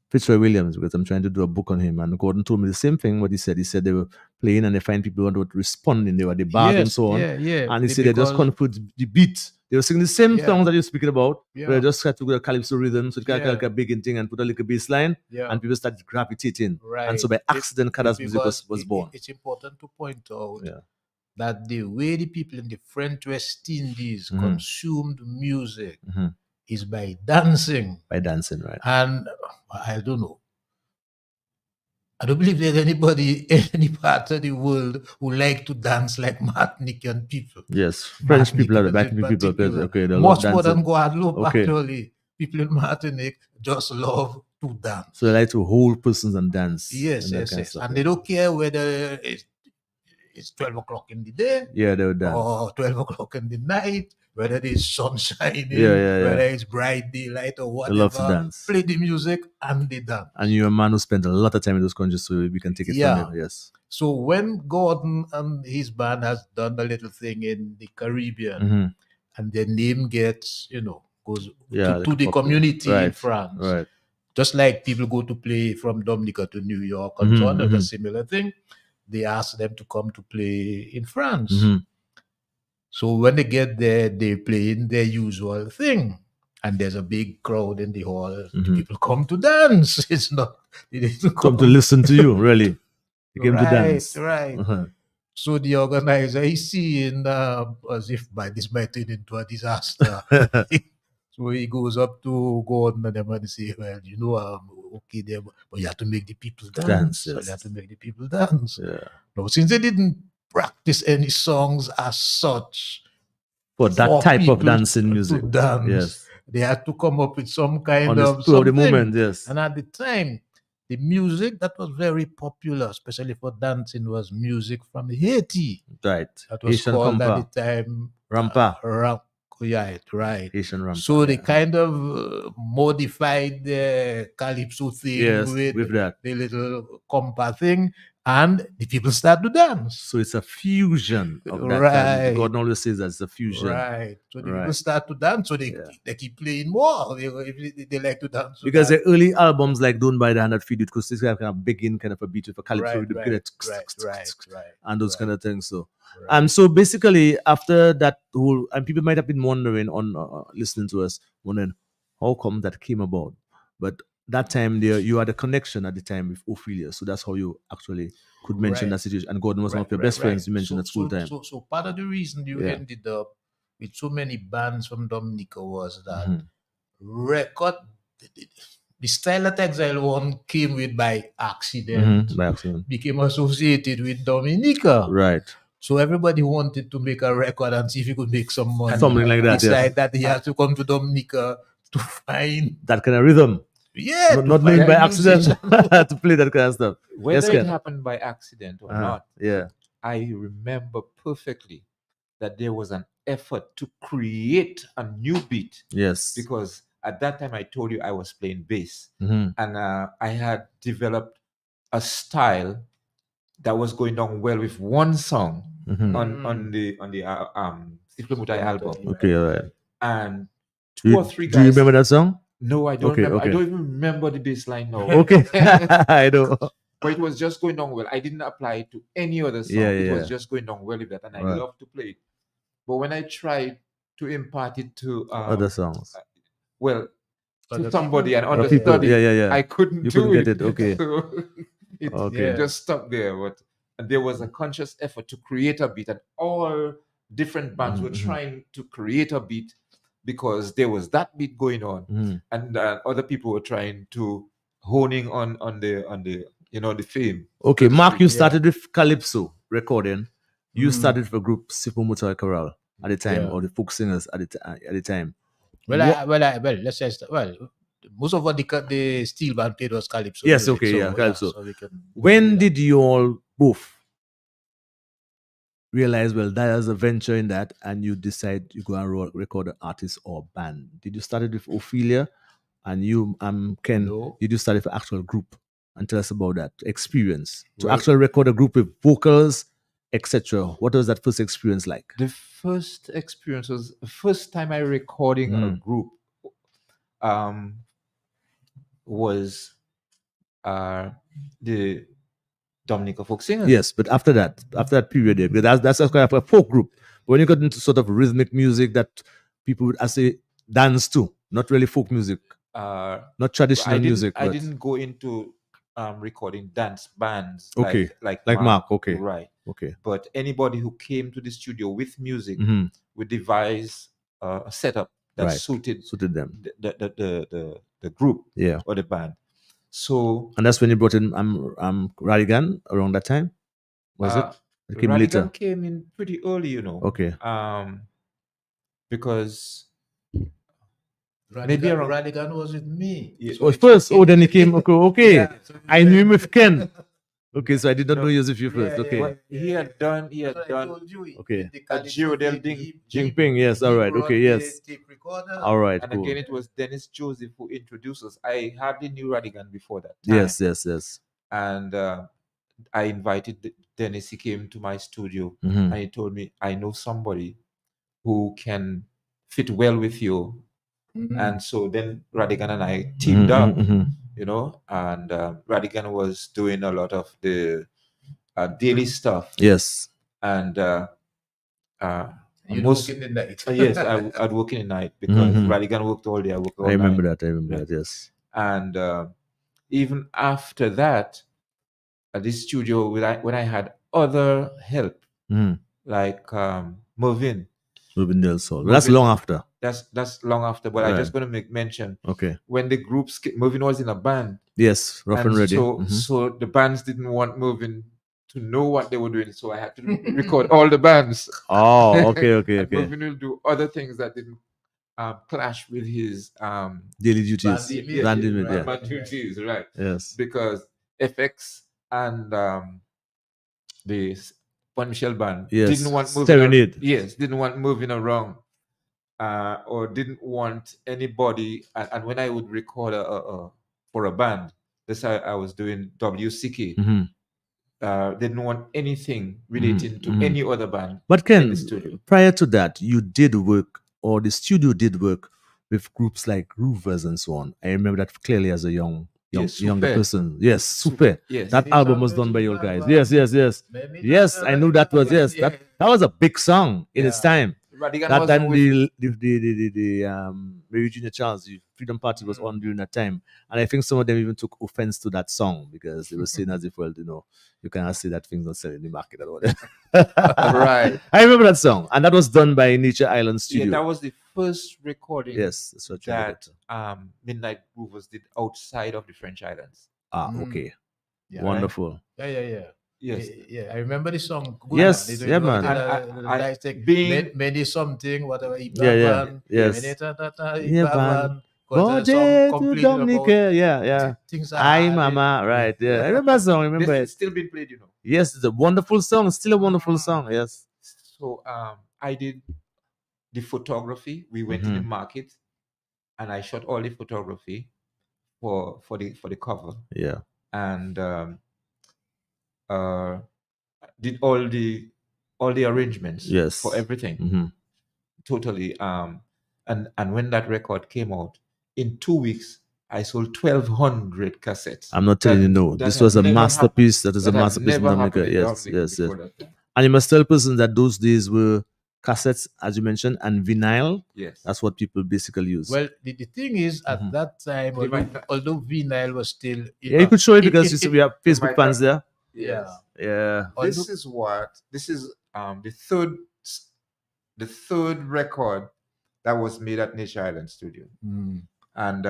Fitzroy Williams, because I'm trying to do a book on him, and Gordon told me the same thing. What he said they were playing and they find people who were responding. They were the bars and so on. And he said they just confused the beat. They were singing the same songs that you're speaking about, but they just had to go to calypso rhythm, so they kind of like a big thing and put a little bass line, and people started gravitating. And so by accident, Kada's music was born. It's important to point out that the way the people in the French West Indies consumed music is by dancing. By dancing, right. And I don't know. I don't believe there's anybody in any part of the world who like to dance like Martinican people. Yes, French people are Martinican people. Okay, much more than Guadeloupe, actually. People in Martinique just love to dance. So they like to hold persons and dance. Yes. And they don't care whether it's 12 o'clock in the day. Yeah, they would dance. Or 12 o'clock in the night. Whether it's sun shining, whether it's bright daylight or whatever. They love to dance. Play the music and they dance. And you're a man who spent a lot of time in those countries, so we can take it from you. Yes. So when Gordon and his band has done a little thing in the Caribbean, and their name gets, goes to the community in France. Right. Just like people go to play from Dominica to New York and so on, there's a similar thing. They ask them to come to play in France. So when they get there, they play in their usual thing. And there's a big crowd in the hall. People come to dance. It's not... They didn't come to listen to you, really. They came to dance. Right. So the organizer is seeing as if this might turn into a disaster. So he goes up to Gordon and them and say, well, okay there, but you have to make the people dance. Yes. So you have to make the people dance. Yeah. Now, since they didn't practice any songs as such for that type of dancing music, they had to come up with some kind of something. The moment, And at the time, the music that was very popular, especially for dancing, was music from Haiti. Right. That was Haitian called compa. At the time Rampa. Right. Haitian Rampa. So they kind of modified the calypso thing with that. the little compa thing. And the people start to dance. So it's a fusion of that. God always says that it's a fusion. Right. So the people start to dance. So they keep playing more. They like to dance. Because the early albums like Don't Buy the Hand That Feed It, because this kind of begin kind of a beat with a calypso. Right. And those kind of things. So so basically after that whole, and people might have been wondering on listening to us, wondering how come that came about. But that time there, you had a connection at the time with Ophelia, so that's how you actually could mention that situation. And Gordon was one of your best friends you mentioned at school time. So part of the reason you ended up with so many bands from Dominica was that record, the style that Exile One came with by accident, became associated with Dominica. Right. So everybody wanted to make a record and see if he could make some money. Something like that. Decided that he had to come to Dominica to find that kind of rhythm. Yeah, not made by accident to play that kind of stuff. Whether it happened by accident or not, yeah, I remember perfectly that there was an effort to create a new beat. Yes, because at that time I told you I was playing bass, and I had developed a style that was going down well with one song on the Siflo Mutai album. Okay, all right. And two or three guys. Do you remember that song? No, I don't Okay, remember. I okay. don't even remember the bass line now. Okay. I know. But it was just going down well. I didn't apply it to any other song. Yeah, It yeah, was yeah. just going down well with that, and I Right. love to play it. But when I tried to impart it to Other songs. well, Other to somebody people? and Other understood people. it, Yeah, yeah, yeah. I couldn't You do couldn't get it. it. Okay. So it Okay. just stopped there. But there was a conscious effort to create a beat, and all different bands were trying to create a beat because there was that beat going on, and other people were trying to honing on the the fame. Okay, so to Mark, speak. you started with Calypso recording. You Mm. started with a group Sipo Motor Chorale at the time, Yeah. or the folk singers at the time. Well, let's say, most of what the steel band played was calypso. Yes, music, okay, so, yeah, calypso. so we can. When did you all both realize, well, that is a venture in that, and you decide you go and record an artist or band? Did you start it with Ophelia, and you, Ken, No. did you start it for actual group? And tell us about that experience to Well- actually record a group with vocals, etc. What was that first experience like? The first experience was the first time I recording a group was the Dominica Folk Singers. Yes, but after that period, there, because that's kind of a folk group. But when you got into sort of rhythmic music that people would, I say, dance to, not really folk music, not traditional music. I but- didn't go into recording dance bands Okay, like Mark. Okay, right. okay. But anybody who came to the studio with music Mhm. would devise a setup that Right. suited them. the group Yeah, or the band. So and that's when you brought in Radigan around that time. Was it? It came Radigan later. came in pretty early, Okay. Because maybe around Radigan was with me. Yeah. Oh, first. Oh, then he came. Okay. Yeah, so I knew him with Ken. Okay, so I did not know you with you first. Yeah, Okay. yeah, he had done So I told you, Okay. with the a calypso Girodel thing, Ding he- Jinping, yes, all right, brought okay, the yes. tape recorder. All right, and cool. again it was Dennis Joseph who introduced us. I hardly knew Radigan before that time. Yes. And I invited Dennis. He came to my studio Mhm. and he told me, I know somebody who can fit well with you. And so then Radigan and I teamed up, you know, and Radigan was doing a lot of the daily stuff. Yes. And You'd most work in the night. yes, I'd work in the night because Radigan worked all day. I worked all I remember night. that. I remember that. Yes. And even after that, at this studio, when I had other help, Mhm. like Mervyn. Ruben Del Sol. That's Mervyn- long after. That's long after, but I'm Right. just going to make mention. Okay. When the groups, Mervyn was in a band. Yes, rough and ready. So, Mhm. so the bands didn't want Mervyn to know what they were doing, so I had to record all the bands. Oh, okay. And Mervyn will do other things that didn't clash with his Daily duties. Bandy Bandy music, music, yeah. band duties, right? Yes. Because FX and the Pan Michel band Yes. didn't want Serenade. didn't want moving around, or didn't want anybody. And when I would record for a band, this I was doing WCK. Mhm. Didn't want anything relating to mhm. any other band. But in Ken, the studio. prior to that, you did work, or the studio did work with groups like Groovers and so on. I remember that clearly as a younger Super. person. Yes, super. Yes. That album was done by your guys. Yes. Maybe Yes, not, I knew that was yeah, yes. yeah. That was a big song in its Yeah. time. Radigan That was time with the Mary Junior Charles, the Freedom Party was on during that time, and I think some of them even took offense to that song because they were saying as if, well, you cannot say that things don't sell in the market or whatever. Right. I remember that song, and that was done by Nature Island Studio. Yeah, that was the first recording Yes, that's what you that got. Midnight Groovers did outside of the French Islands. Okay, Yeah. wonderful. Yeah. Yes. Yeah, I remember the song. Yes, They do yeah, it man. with I- nice thing. being- Many something, whatever. Yeah, yes. Yeah, man. Bon day to Dominica. Yeah. Things are Hi, hard. Mama. Right, yeah. I remember that song. I remember This it. is still being played, you know. Yes, it's a wonderful song. Still a wonderful song. Yes. So I did the photography. We went to the market, and I shot all the photography for the cover, Yeah. and did all the arrangements. Yes. For everything. Mhm. Totally. And when that record came out, in 2 weeks, I sold 1,200 cassettes. I'm not telling you no. That This had was a never masterpiece. That is a that had masterpiece in never Dominica. happened in Yes, Dominica yes, yes. before that time. And you must tell person that those days were cassettes, as you mentioned, and vinyl. Yes. That's what people basically use. Well, the thing is, at that time, You might not- although vinyl was still... Yeah, you could show it because it- we have you Facebook might fans there. Yeah. Yeah. Although- This is the third record that was made at Nature Island Studio. Mm. And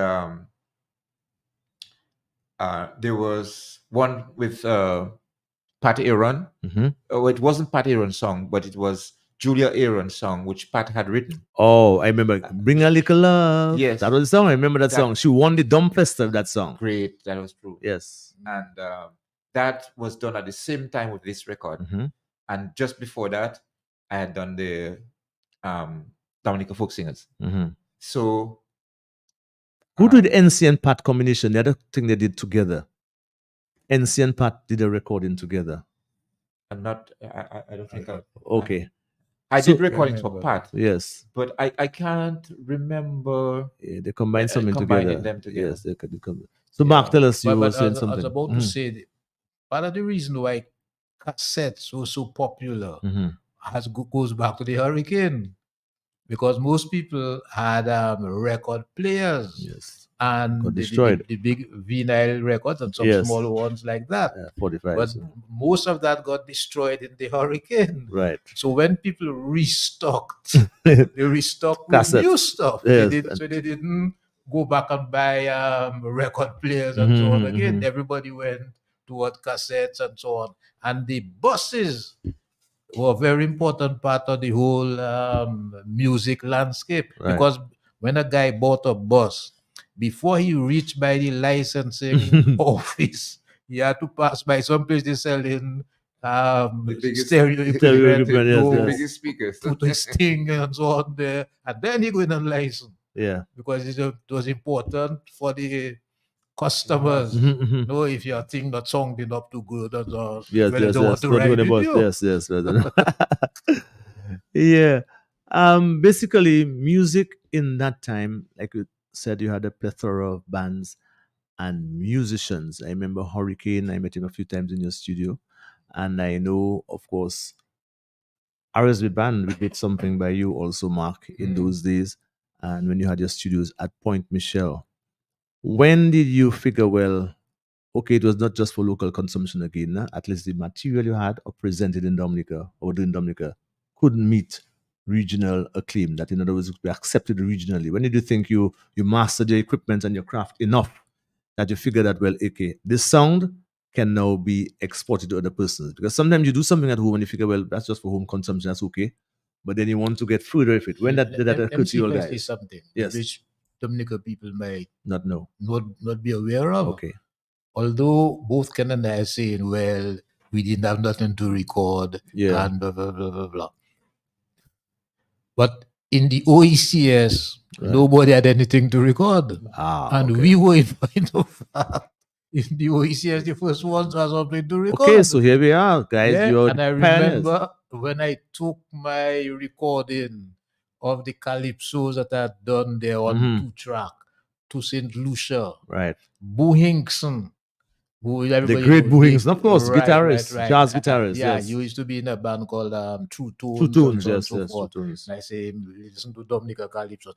there was one with Pat Aaron. Mhm. Oh, it wasn't Pat Aaron's song, but it was Julia Aaron's song, which Pat had written. Oh, I remember. Bring a little love. Yes. That was the song. I remember that song. She won the Dumb Festival, that song. Great, that was true. Yes. And that was done at the same time with this record. Mhm. And just before that, I had done the Dominica Folk Singers. Mhm. So Who did NC and Pat combination? The other thing they did together. NC and Pat did a recording together. I'm not. I don't think I. Okay. I So- did recordings for Pat, Yes. but I can't remember. Yeah, they combined something combining together. them together. Yes, they could come. So Mark, tell us you were But saying I was something. about to say, that part of the reason why cassettes were so popular Mhm. goes back to the hurricane, because most people had record players. Yes. And Got the destroyed. big vinyl records and some Yes. small ones like that. 45. But most of that got destroyed in the hurricane. Right. So when people restocked, they restocked with Cassettes. new stuff. Yes. So they didn't go back and buy record players and so on Mhm, again. mhm. Everybody went toward cassettes and so on. And the buses were a very important part of the whole music landscape. Right. Because when a guy bought a bus, before he reached by the licensing office, he had to pass by some place they selling The biggest- stereo Stereo equipment, equipment, yes, to yes. Biggest speakers. put his thing and so on there, and then he go in and license, Yeah. because it was important for the customers. Mhm, mhm. Know if your thing not sounding up too good and so. Yes, well, they yes, don't want yes. to Don't ride do the with bus. you. Yes, yes. Yes. Yeah. Basically, music in that time, like you said, you had a plethora of bands and musicians. I remember Hurricane. I met him a few times in your studio, and I know, of course, RSB Band. We did something by you also, Mark, in those days, and when you had your studios at Point Michelle. When did you figure, well, okay, it was not just for local consumption again, at least the material you had or presented in Dominica or doing Dominica could meet regional acclaim, that in other words, would be accepted regionally? When did you think you mastered your equipment and your craft enough that you figure that, well, okay, this sound can now be exported to other persons? Because sometimes you do something at home and you figure, well, that's just for home consumption, that's okay. But then you want to get further with it. When did that occur to you all MC is guys? something Yes. which Dominica people might Not know. not be aware of. Okay. Although both Ken and I are saying, well, we didn't have nothing to record, Yeah. and blah, blah, blah, blah, blah. But in the OECS, Right. nobody had anything to record. And okay. we were, in point of fact, in the OECS, the first ones had something to record. Okay, so here we are, guys. Yeah, You're and I the pioneers. remember when I took my recording of the calypsos that I had done there on Mhm. 2-track to St. Lucia, Right. Boo Hinkson, who everybody great knows, Boo the- Hinkson, of course, guitarist, jazz Uh, guitarist, Yeah, yes. you used to be in a band called True Tones. Two and tunes, so on and yes, so yes, two forth. tunes. And I say, listen to Dominica Calypso,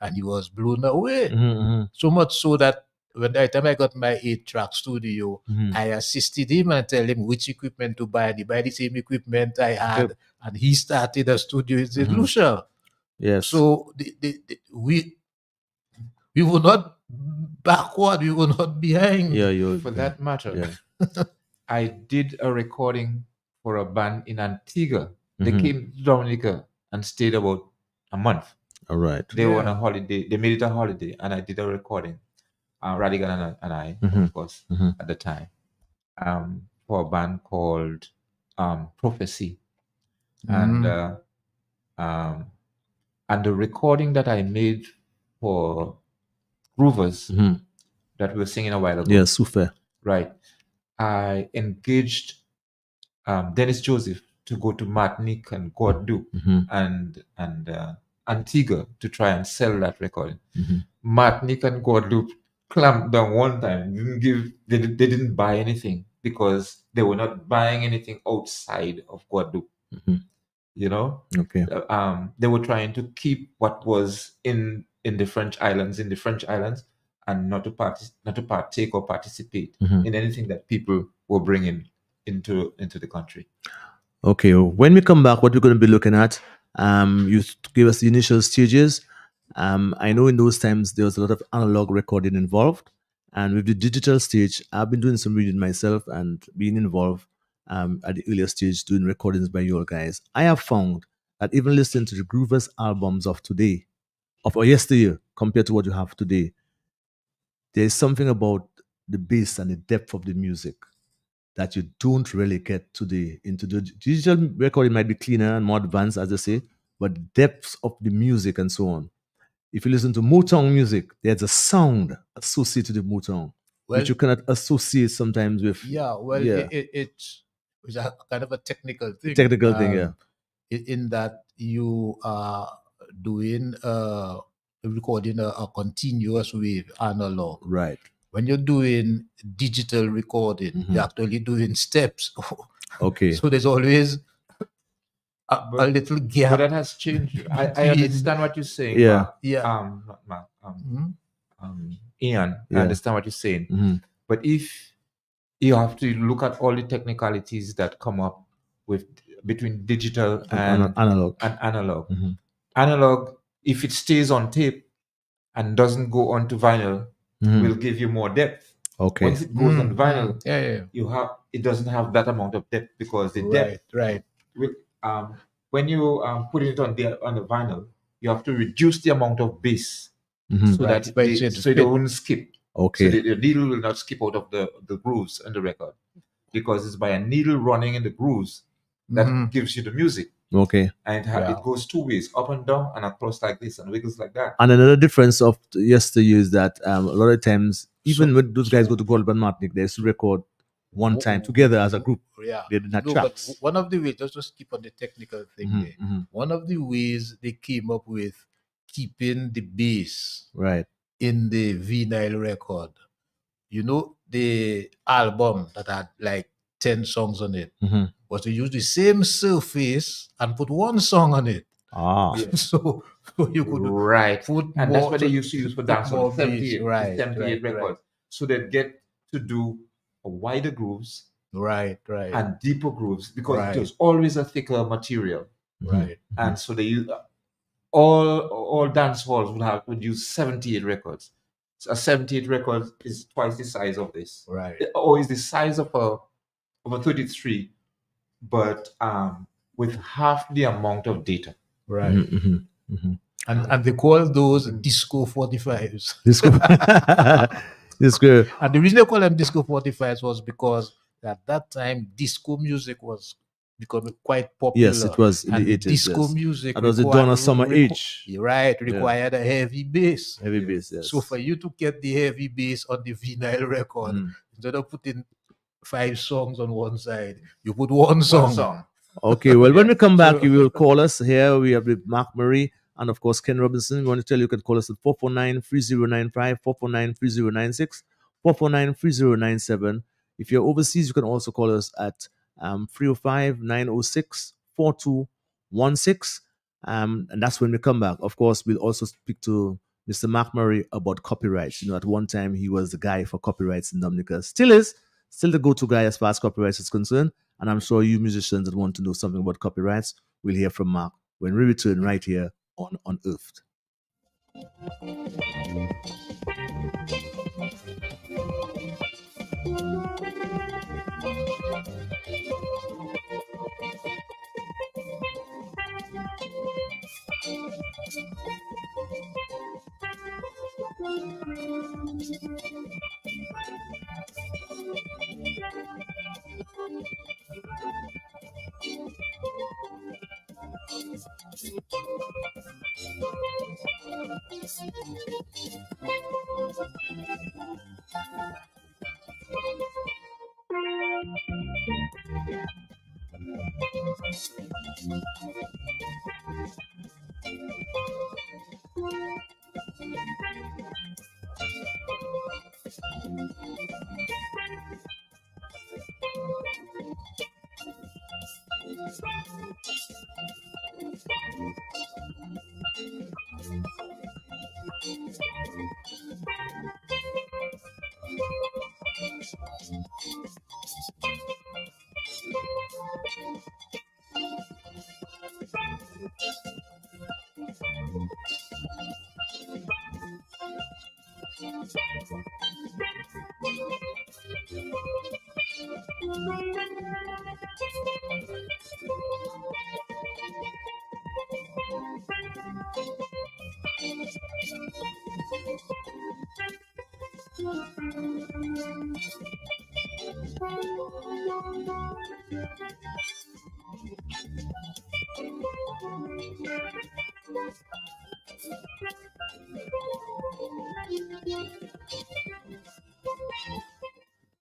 and he was blown away. Mhm, So much so that when the time I got my 8-track studio, mhm. I assisted him and tell him which equipment to buy. And he buy the same equipment I had, and he started a studio in St. Mhm. Lucia. Yes. So we were not backward, we were not behind. yeah, you. For that matter, Yeah. I did a recording for a band in Antigua. They Mhm. came to Dominica and stayed about a month. All right. They were on Yeah. a holiday. They made it a holiday, and I did a recording. Radigan and I, Mhm. of course, Mhm. at the time, for a band called Prophecy, and the recording that I made for Groovers Mhm. that we were singing a while ago. Yeah, Sufe. Right. I engaged Dennis Joseph to go to Martinique and Guadeloupe Mhm. and Antigua to try and sell that recording. Mhm. Martinique and Guadeloupe clamped down one time. They didn't buy anything because they were not buying anything outside of Guadeloupe. Mhm. You know, Okay. They were trying to keep what was in the French islands and not to partake or participate Mhm. in anything that people were bringing into the country. Okay, when we come back, what we're going to be looking at, you give us the initial stages. I know in those times there was a lot of analog recording involved, and with the digital stage, I've been doing some reading myself and being involved at the earlier stage doing recordings by you guys. I have found that even listening to the Groovers albums of today, of or yesteryear, compared to what you have today, there is something about the bass and the depth of the music that you don't really get today. Into the digital recording might be cleaner and more advanced, as they say, but the depths of the music and so on. If you listen to Motown music, there's a sound associated with Motown, Well, which you cannot associate sometimes with yeah, well, yeah, it's a kind of a technical thing. technical thing. Yeah, In that you are doing recording a continuous wave analog. right. When you're doing digital recording, Mhm. you're actually doing steps. Okay. So there's always a little But gap. that has changed. I between- understand what you're saying. Yeah. Mark. Yeah. Not Mark. Mhm. Ian, Yeah. I understand what you're saying. Mhm. But if you have to look at all the technicalities that come up with between digital and analog. analog. Mhm. Analog, if it stays on tape and doesn't go onto vinyl, Mhm. will give you more depth. Okay. Once it goes on vinyl, Yeah. it doesn't have that amount of depth because the depth Right. will, when you put it on the vinyl, you have to reduce the amount of bass Mhm. so Right, that but it's so it fit. won't skip. Okay. So the needle will not skip out of the grooves in the record because it's by a needle running in the grooves that Mhm. gives you the music. Okay. And it goes two ways, up and down and across like this and wiggles like that. And another difference of yesteryear is that a lot of times, even So- when those guys go to Gold and Martinique, they used to record one time together as a group. Yeah. They did not No, but tracks. one of the ways, just keep on the technical thing Mhm, there. mhm. One of the ways they came up with keeping the bass Right. in the vinyl record, the album that had like 10 songs on it, Mhm. was to use the same surface and put one song on it. Ah. Yeah. So you could Right. put And more, that's what they used to use for put dance more on bass. 78, Right, the 78 right, records. So they'd get to do a wider grooves right. and deeper grooves because Right. it was always a thicker material. Right. And so they use all dance halls would use 78 records. So a 78 record is twice the size of this. Right. Or is the size of a 33, but with half the amount of data. Right. Mhm, mhm. And they call those disco 45s. Disco. Disco. And the reason they call them disco 45s was because at that time disco music was becoming quite popular. Yes, it was in and the 80s. disco Yes. music That was the required- dawn of summer age. Right, required a heavy bass. Heavy bass, yes. So for you to get the heavy bass on the vinyl record, instead of putting 5 songs on one side, you put one song. Okay, well, when we come back, So- you will call us. Here we have with Mark Murray and, of course, Ken Robinson. We want to tell you, you can call us at 449-3095, 449-3096, 449-3097. If you're overseas, you can also call us at 305-906-4216. And that's when we come back. Of course, we'll also speak to Mr. Mark Murray about copyrights. At one time, he was the guy for copyrights in Dominica. Still is. Still the go-to guy as far as copyrights is concerned. And I'm sure you musicians that want to know something about copyrights will hear from Mark when we return right here on Unearthed.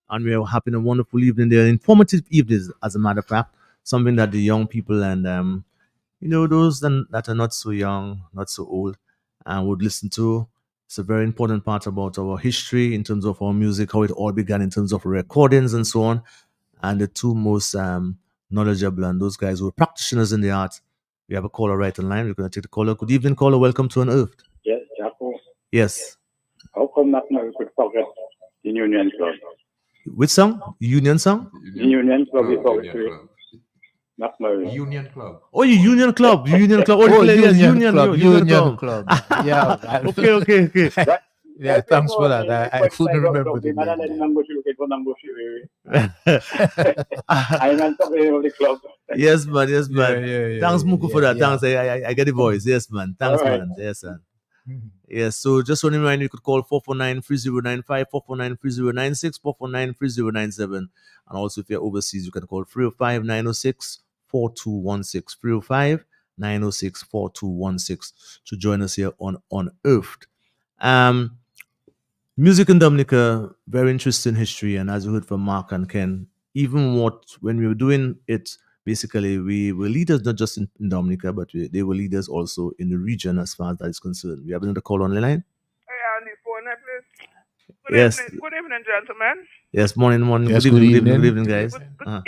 And we are having a wonderful evening there, informative evenings, as a matter of fact, something that the young people and those that are not so young, not so old, would listen to. It's a very important part about our history in terms of our music, how it all began in terms of recordings and so on. And the two most knowledgeable and those guys who are practitioners in the art. We have a caller right in line. We're going to take the caller. Good evening, caller. Welcome to Unearthed. Yes, Jaco. Yes. How come not now we could progress in Union Club? Which song? Union song? Union Club is always not now. Union Club. Oh, you Union Club. Union Club. Oh, yes, Union Club. Yeah. Okay. Yeah, thanks for that. I couldn't remember the name. I'm talking about the club. Yes, man. Yeah, Thanks, Muku, for that. yeah. Thanks. I get the voice. Yes, man. Thanks, All right. man. Yes, sir. Yes, so just want to remind you, you could call 449-3095, 449-3096, 449-3097. And also, if you're overseas, you can call 305-906-4216, 305-906-4216 to join us here on Unearthed. Music in Dominica, very interesting history. And as you heard from Mark and Ken, even when we were doing it, basically, we were leaders not just in Dominica, but they were leaders also in the region as far as that is concerned. We have another call on the line. Yes. Good evening, gentlemen. Yes, morning. Yes, Good evening, guys. Good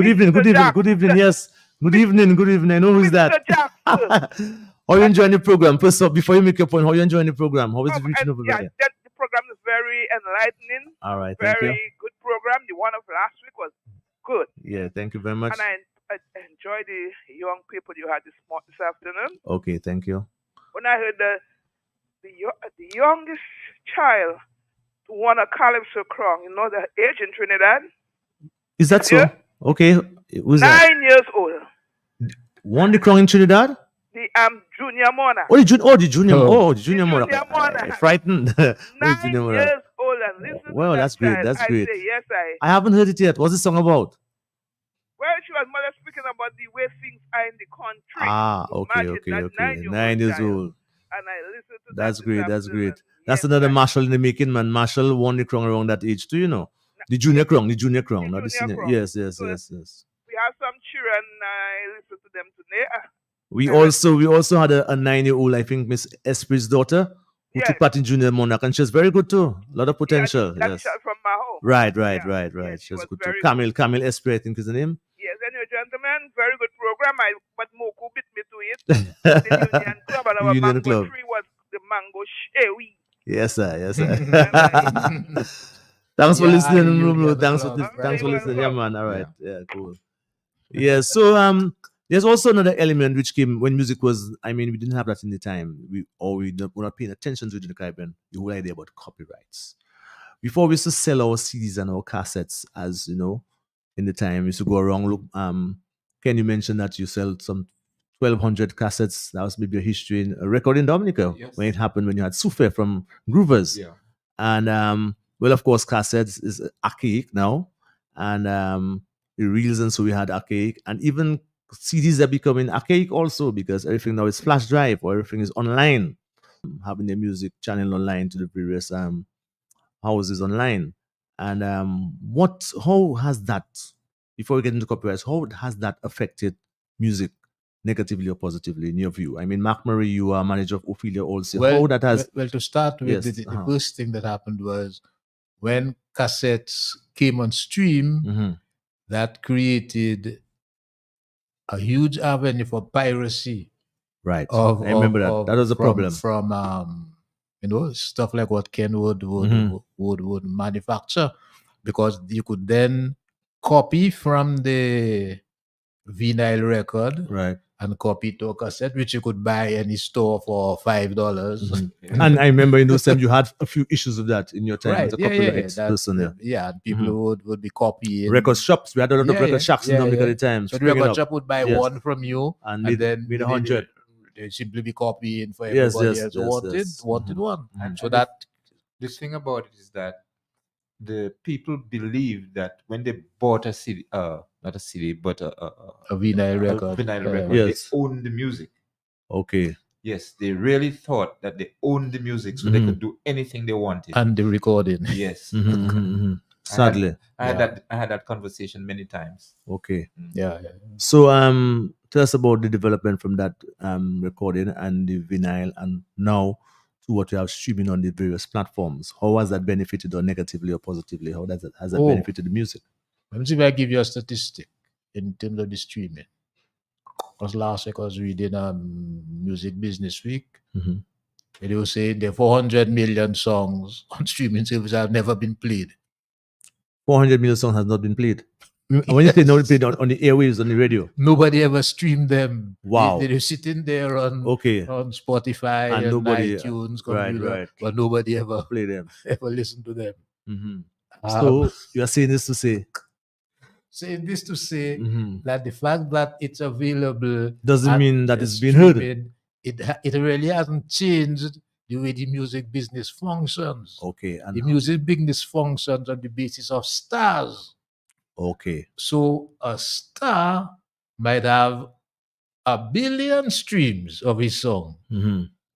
evening. Good evening. Yes. Good evening. I know who's that. How are you enjoying the program? First up, before you make your point, how are you enjoying the program? How is it reaching over there? The program is very enlightening. All right, thank you. Very good program. The one of last week was good. Yeah, thank you very much. And I enjoyed the young people you had this afternoon. Okay, thank you. When I heard the youngest child to won a Calypso crown, the age in Trinidad. Is that so? Yeah? Okay. Who's 9 years old. Won the crown in Trinidad? The junior monarch. The junior monarch. Frightened. 9 years old and listen well, to that's that great. child. That's great. I say, yes, I haven't heard it yet. What's the song about? Well, she was mother speaking about the way things are in the country. Okay. 9 years old. And I listened to That's that. Great. That's great. That's Yes, another Marshall in the making, man. Marshall won the crown around that age too, The junior crown, not the senior. Crown. Yes. We have some children. I listen to them today. We also had a 9-year-old, I think, Miss Esprit's daughter, who took part in Junior Monarch, and she's very good too. A lot of potential. That's from Maho. Right. Yes, she's good very too. Camille Esprit, I think is the name. Yes, anyway, gentlemen, very good program. But Moku beat me to it. The Union Club and our Union mango Club. tree was the mango shewi. Yes, sir. Thanks for listening, Rumlo. Thanks for listening. Yeah, man. All right. Yeah, cool. Yeah, so there's also another element which came when music was, we didn't have that in the time. We were not paying attention to it in the Caribbean. The whole idea about copyrights. Before we used to sell our CDs and our cassettes, as in the time, we used to go around, look, Ken, you mentioned that you sell some 1,200 cassettes. That was maybe a history in a record in Dominica when it happened, when you had Sufe from Groovers. Yeah. And, well, of course, cassettes is archaic now. And the reels, and so we had archaic. And even CDs are becoming archaic also, because everything now is flash drive or everything is online. Having the music channel online to the various houses online. And how has that, before we get into copyrights, how has that affected music negatively or positively in your view? Mark Murray, you are manager of Ophelia also. Well, how that has... Well, to start with, the first thing that happened was when cassettes came on stream, that created a huge avenue for piracy. Right. I remember that. That was a problem. From stuff like what Ken would manufacture, because you could then copy from the vinyl record, right, and copy to a cassette, which you could buy any store for $5. And I remember in those times you had a few issues of that in your time Right? as a Yeah, popular yeah. hits person. Yeah. Yeah, and people would be copying Record shops. We had a lot of Yeah, record yeah, shops in yeah, Dominica yeah. at the time. So the springing record up. shop would buy Yes. one from you, And and made then 100. they simply be copying for Yes, everybody yes, else who yes, wanted yes. wanted one. And So the- that The thing about it is that the people believe that when they bought a CD, not a CD, but a vinyl record. vinyl record, Yes. they own the music. Okay. Yes, they really thought that they owned the music, so they could do anything they wanted. And the recording. Yes. Sadly. I had that conversation many times. Okay. Yeah. So tell us about the development from that recording and the vinyl and now to what you have streaming on the various platforms. How has that benefited or negatively or positively? How has that benefited the music? Let me see if I give you a statistic in terms of the streaming. Because last week I was reading Music Business Week. Mhm. And they were saying there are 400 million songs on streaming services have never been played. 400 million songs has not been played. And when you say not played on the airwaves, on the radio. Nobody ever streamed them. Wow. They're sitting there on Spotify and nobody, iTunes, computer, right. but nobody ever play them. ever listened to them. So you are saying this to say? Saying this to say that the fact that it's available doesn't mean that it's been heard. It really hasn't changed the way the music business functions. Okay. And the music business functions on the basis of stars. Okay. So a star might have 1 billion streams of his song.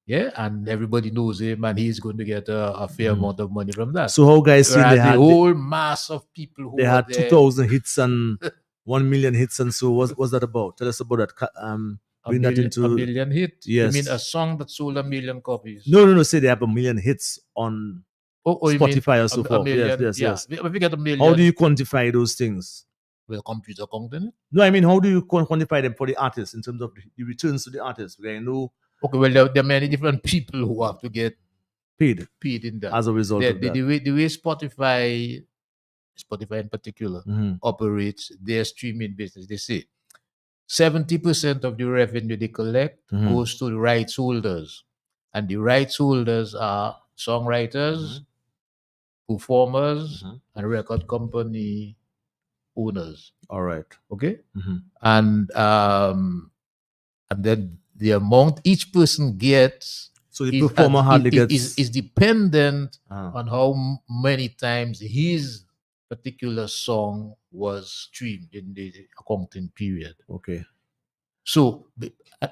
Yeah, and everybody knows him, and he's going to get a fair amount of money from that. So how guys seen they had the whole mass of people who they had there, 2,000 hits and 1 million hits, and so what's that about? Tell us about that. Bring that into a million hit. Yes. You mean a song that sold 1 million copies? No. Say they have 1 million hits on Spotify or so forth. Yes. If you get 1 million, how do you quantify those things? Well, computer counting it. No, I mean, how do you quantify them for the artist in terms of the returns to the artist? Because I know. Okay, well, there are many different people who have to get paid in that as a result of that. The way Spotify in particular operates their streaming business, they say 70% of the revenue they collect goes to the rights holders, and the rights holders are songwriters, performers, and record company owners. All right. Okay. And then the amount each person gets, so the performer hardly gets is dependent on how many times his particular song was streamed in the accounting period. Okay. So,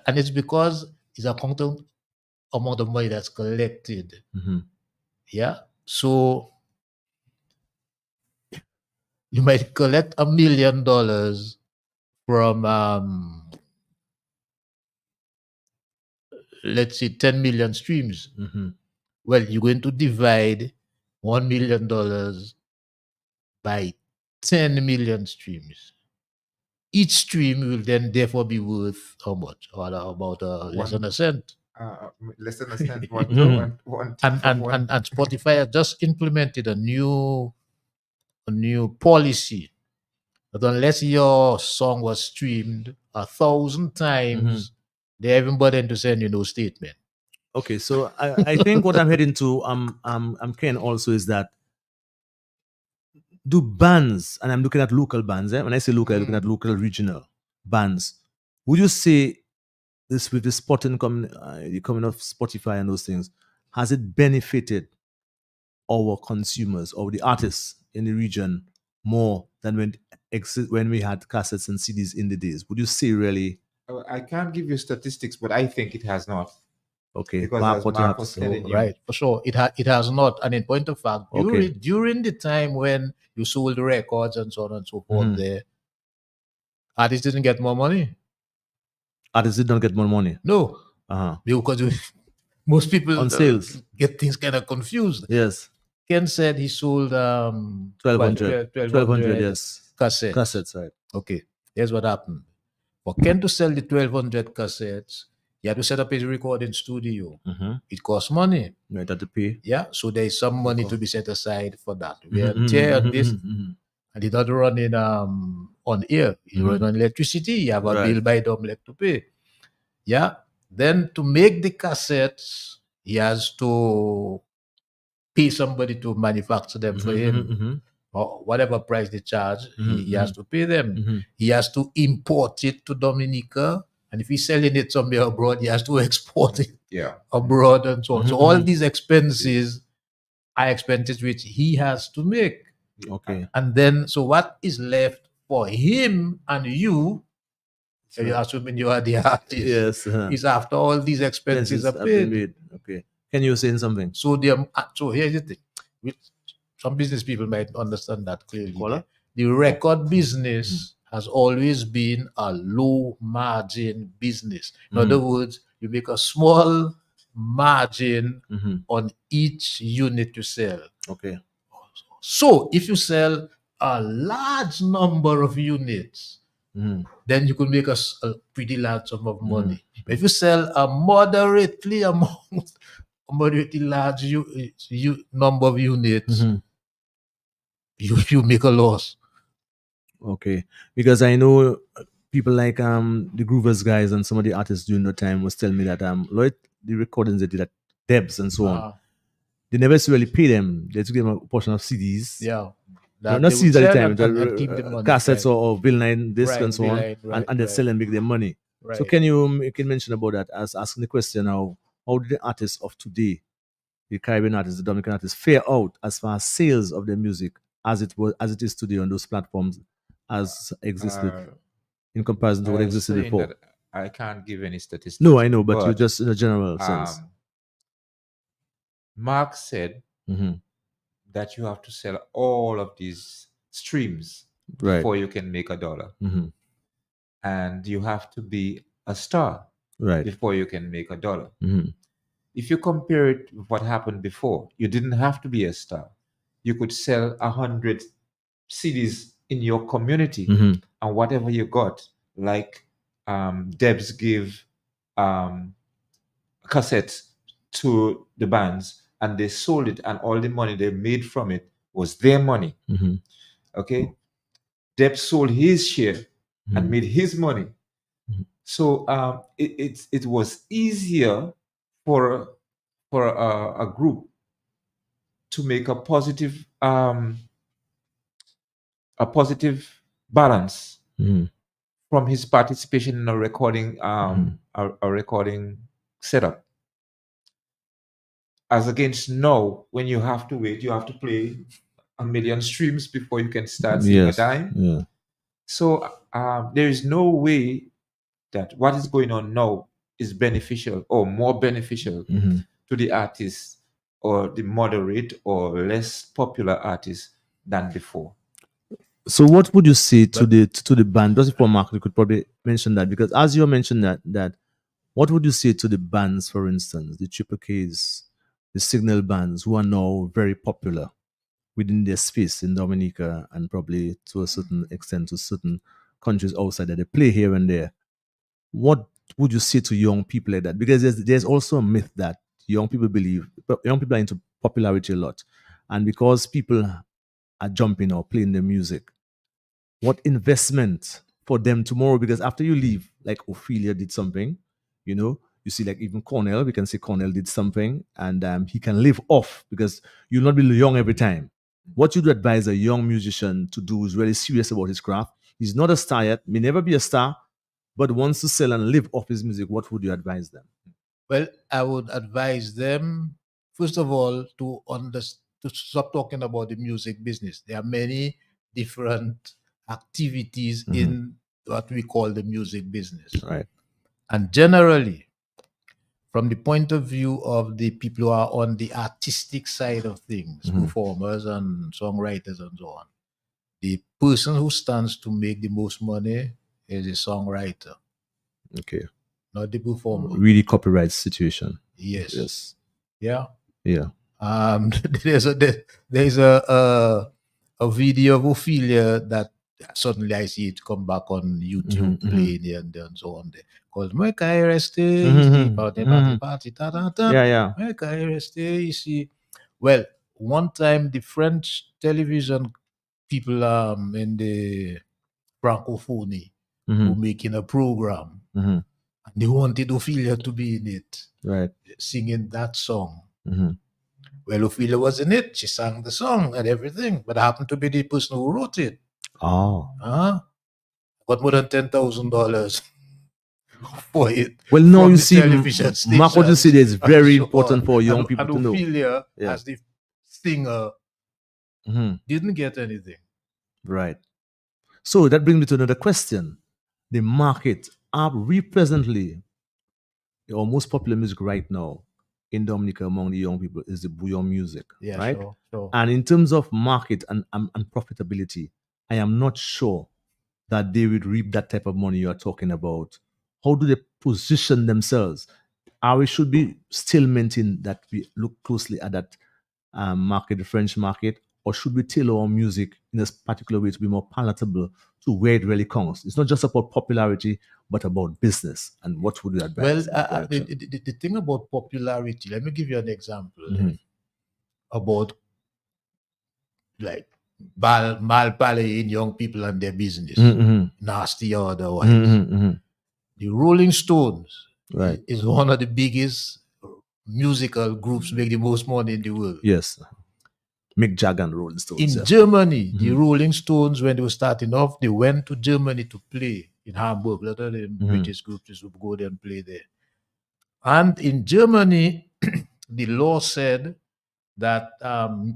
and it's because it's a accounting amount of money that's collected. Yeah. So you might collect $1 million from let's say 10 million streams. Well, you're going to divide $1 million by 10 million streams. Each stream will then therefore be worth how much? Or about less than a cent. Less than a cent. And Spotify has just implemented a new policy that unless your song was streamed 1,000 times, they haven't bothered to send you no statement. Okay, so I think what I'm heading to, I'm Ken also, is that do bands, and I'm looking at local bands. When I say local, I'm looking at local regional bands. Would you say this with the spotting coming of Spotify and those things, has it benefited our consumers or the artists in the region more than when we had cassettes and CDs in the days? Would you say really? I can't give you statistics, but I think it has not. Okay, because Mark, as what Mark was telling you, right, for sure, it has not. And in point of fact, during the time when you sold the records and so on and so forth, there, artists didn't get more money. Artists didn't get more money. No, because most people on sales get things kind of confused. Yes. Ken said he sold 1,200, yes, cassettes, right? Okay, here's what happened. For Ken to sell the 1,200 cassettes, he had to set up his recording studio. It costs money. You had to pay. Yeah, so there is some money to be set aside for that. And it's not running on air. You run on electricity. You have a bill by Domlec to pay. Yeah. Then to make the cassettes, he has to pay somebody to manufacture them for him. Or whatever price they charge, he has to pay them. He has to import it to Dominica. And if he's selling it somewhere abroad, he has to export it abroad and so on. So all these expenses are expenses which he has to make. Okay. And then, so what is left for him and you, you're assuming you are the artist, Yes. is after all these expenses are Have been paid. made. Okay. Can you say something? So so here's the thing. Some business people might understand that clearly. Caller? The record business has always been a low margin business. In other words, you make a small margin on each unit you sell. Okay. So if you sell a large number of units, then you could make a pretty large sum of money. But if you sell a moderately large number of units, you make a loss. Okay. Because I know people like the Groovers guys and some of the artists during the time was telling me that Lloyd, the recordings they did at Debs and so on, they never really pay them. They took them a portion of CDs. Yeah. Not CDs at the time, and keep the money, cassettes right. or vinyl discs Right, and so on, vinyl, and they sell and make their money. So Right. can you make a mention about that as asking the question how do the artists of today, the Caribbean artists, the Dominican artists, fare out as far as sales of their music as it is today on those platforms as existed in comparison to what existed saying before? that I can't give any statistics. No, I know, but you just in a general sense. Mark said that you have to sell all of these streams Right. before you can make $1. And you have to be a star Right. before you can make $1. If you compare it with what happened before, you didn't have to be a star. You could sell 100 CDs in your community, and whatever you got, like Debs give cassettes to the bands, and they sold it, and all the money they made from it was their money. Okay, Debs sold his share and made his money. So it was easier for a group to make a positive balance from his participation in a recording a recording setup, as against now when you have to wait, you have to play 1 million streams before you can start seeing a dime. Yeah. So there is no way that what is going on now is beneficial or more beneficial to the artists or the moderate or less popular artists than before. So what would you say to the band? Just before Mark, you could probably mention that, because as you mentioned that what would you say to the bands, for instance, the Triple Ks, the Signal bands, who are now very popular within their space in Dominica and probably to a certain extent to certain countries outside that they play here and there? What would you say to young people like that? Because there's also a myth that young people are into popularity a lot, and because people are jumping or playing their music, what investment for them tomorrow? Because after you leave, like Ophelia did something, you see, like even Cornell, we can say Cornell did something, and he can live off because you'll not be young every time. What you'd advise a young musician to do is really serious about his craft. He's not a star yet, may never be a star, but wants to sell and live off his music. What would you advise them? Well, I would advise them, first of all, to stop talking about the music business. There are many different activities in what we call the music business. Right. And generally, from the point of view of the people who are on the artistic side of things, performers and songwriters and so on, the person who stands to make the most money is a songwriter. Okay. Not the performer. Really copyright situation. Yes. Yeah. Yeah. There's a video of Ophelia that suddenly I see it come back on YouTube playing and so on there, called Meka Reste, party, ta ta ta. Yeah. Meka Reste, you see. Well, one time the French television people in the Francophonie were making a program. They wanted Ophelia to be in it, Right. singing that song. Mhm. Well, Ophelia was in it. She sang the song and everything, but I happened to be the person who wrote it. Oh. Got more than $10,000 for it. Well, now from you the see, television Mark, what you stations said is and very so important on. for young and, people and to know. Ophelia, Yeah. as the singer, Mhm. didn't get anything. Right. So that brings me to another question. The market are we presently, our most popular music right now in Dominica among the young people is the bouillon music, Yeah, right? sure. And in terms of market and profitability, I am not sure that they would reap that type of money you are talking about. How do they position themselves? Are we should be still maintain that we look closely at that market, the French market, or should we tailor our music in a particular way to be more palatable to where it really counts? It's not just about popularity, but about business. And what would you advise? Well, in that direction? the thing about popularity, let me give you an example about like malpalaying young people and their business, nasty or otherwise. The Rolling Stones Right. is one of the biggest musical groups make the most money in the world. Yes. Mick Jagger and Rolling Stones. In yeah. Germany, the Rolling Stones, when they were starting off, they went to Germany to play in Hamburg. A lot of the British groups just would go there and play there. And in Germany, the law said that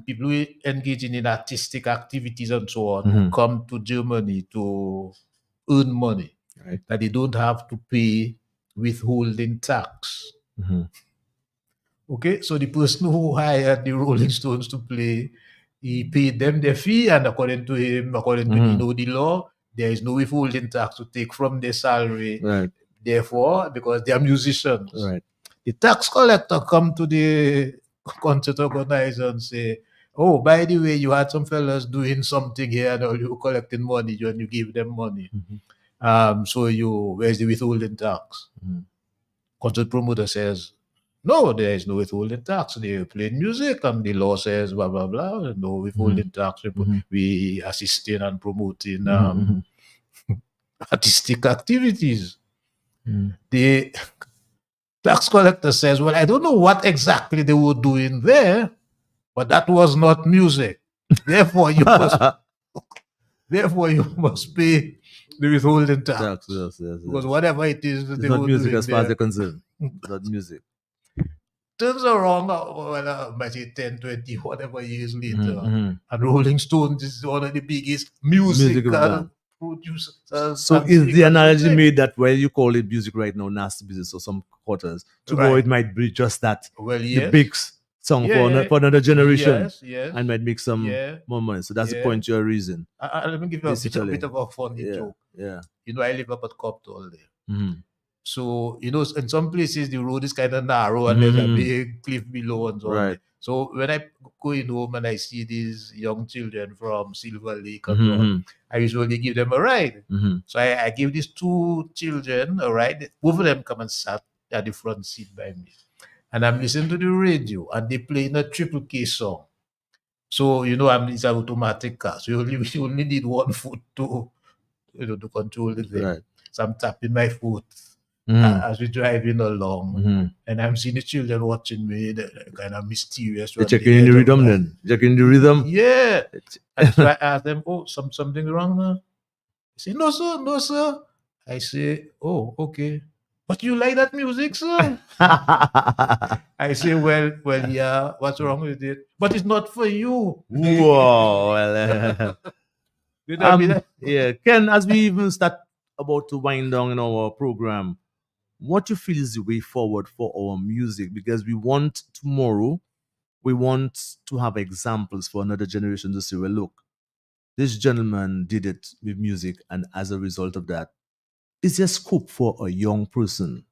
people who engaging in artistic activities and so on who come to Germany to earn money, Right. that they don't have to pay withholding tax. Okay, so the person who hired the Rolling Stones to play, he paid them their fee, and according to him, according to the law, there is no withholding tax to take from their salary. Right. Therefore, because they are musicians, Right. the tax collector come to the concert organizer and say, "Oh, by the way, you had some fellas doing something here, and you were collecting money, and you give them money. So where's the withholding tax?" Concert promoter says, "No, there is no withholding tax. They're playing music, and the law says blah blah blah. No withholding tax. We assisting and promoting artistic activities." The tax collector says, "Well, I don't know what exactly they were doing there, but that was not music. Therefore, you must pay the withholding tax. Yes. Because whatever it is that It's they not were music doing as far as there they're concerned. It's not music. turns around, might say 10, 20, whatever years later, and Rolling Stones is one of the biggest musical band. producers. So and is the singers analogy and made that when you call it music right now, nasty business or some quarters, tomorrow Right. it might be just that Well, the yes. big song for another generation Yes. and might make some Yeah. more money. So that's the Yeah. point you're raising. Let me give you a Basically. bit of a funny joke. Yeah. You know, I live up at Copthall there. Mhm. So, you know, in some places the road is kind of narrow and there's a big cliff below and so on. Right. There. So when I go in home and I see these young children from Silver Lake and so on, I usually give them a ride. So I give these two children a ride. Both of them come and sat at the front seat by me. And I'm listening to the radio and they playing a Triple K song. So, you know, it's an automatic car. So you only need one foot to control the thing. Right. So I'm tapping my foot as we're driving along, and I'm seeing the children watching me, they're kind of mysterious. They're checking in the rhythm then. Checking the rhythm. Yeah. And so I ask them, "Oh, something wrong now?" They say, "No, sir, no, sir." I say, "Oh, okay. But you like that music, sir?" I say, well, yeah, what's wrong with it? But it's not for you. Whoa. Well, You know what I mean? yeah. Ken, as we even start about to wind down in our program, what you feel is the way forward for our music? Because we want tomorrow, we want to have examples for another generation to say, well, look, this gentleman did it with music, and as a result of that, is there scope for a young person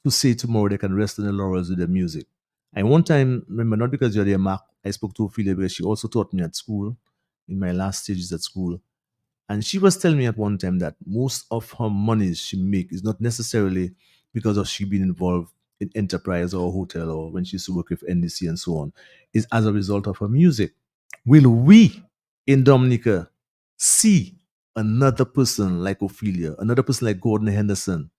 to say tomorrow they can rest on the laurels with their music? And one time, remember, not because you're there, Mark, I spoke to Ophelia because she also taught me at school, in my last stages at school. And she was telling me at one time that most of her monies she make is not necessarily because of she being involved in enterprise or hotel or when she used to work with NDC and so on, is as a result of her music. Will we in Dominica see another person like Ophelia, another person like Gordon Henderson,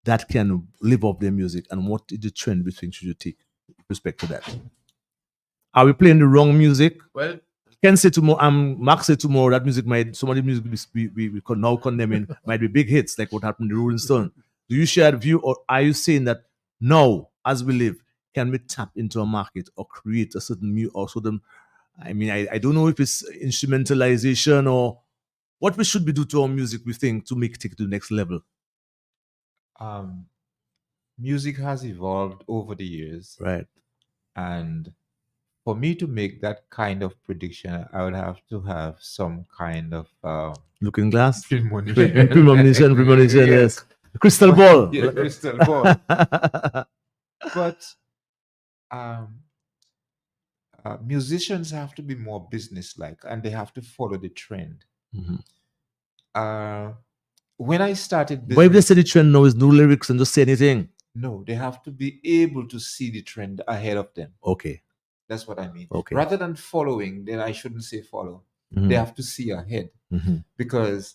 that can live off their music, and what is the trend between should you take with respect to that? Are we playing the wrong music? Well, Ken say tomorrow, Mark said tomorrow that music might, some of the music we could now condemning might be big hits, like what happened to Rolling Stone. Do you share the view, or are you saying that now, as we live, can we tap into a market or create a certain new, or certain, I mean, I don't know if it's instrumentalization or what we should be do to our music, we think, to make it take it to the next level. Music has evolved over the years, Right. and for me to make that kind of prediction, I would have to have some kind of Looking glass? premonition. Premonition, yes. Crystal ball. Yeah, crystal ball. But musicians have to be more businesslike, and they have to follow the trend. When I started business, Why if they say the trend now is no lyrics and just say anything? no, they have to be able to see the trend ahead of them. Okay. That's what I mean. Okay. Rather than following, then I shouldn't say follow. They have to see ahead, because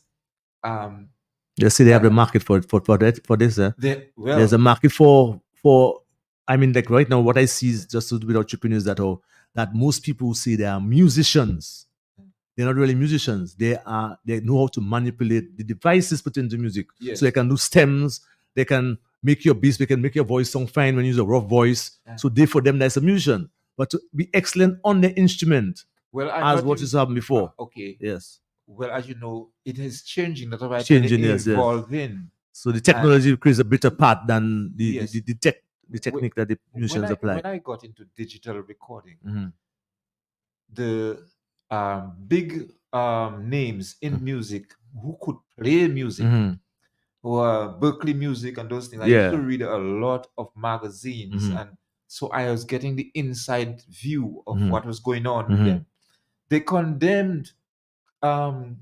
they see they have the market for this. There's a market for I mean, like right now, what I see is just without chipping is that most people who say they are musicians, they're not really musicians. They know how to manipulate the devices put into music. Yes. So they can do stems, they can make your beats, they can make your voice sound fine when you use a rough voice. So for them, that's a musician. But to be excellent on the instrument, as what has happened before. Okay. Yes. Well, as you know, it is changing. That's why Yes. evolving. So the technology plays a better part than the technique that the musicians apply. When I got into digital recording, the big names in music who could play music, were Berkeley Music and those things. I used to read a lot of magazines, and so I was getting the inside view of what was going on with them. They condemned the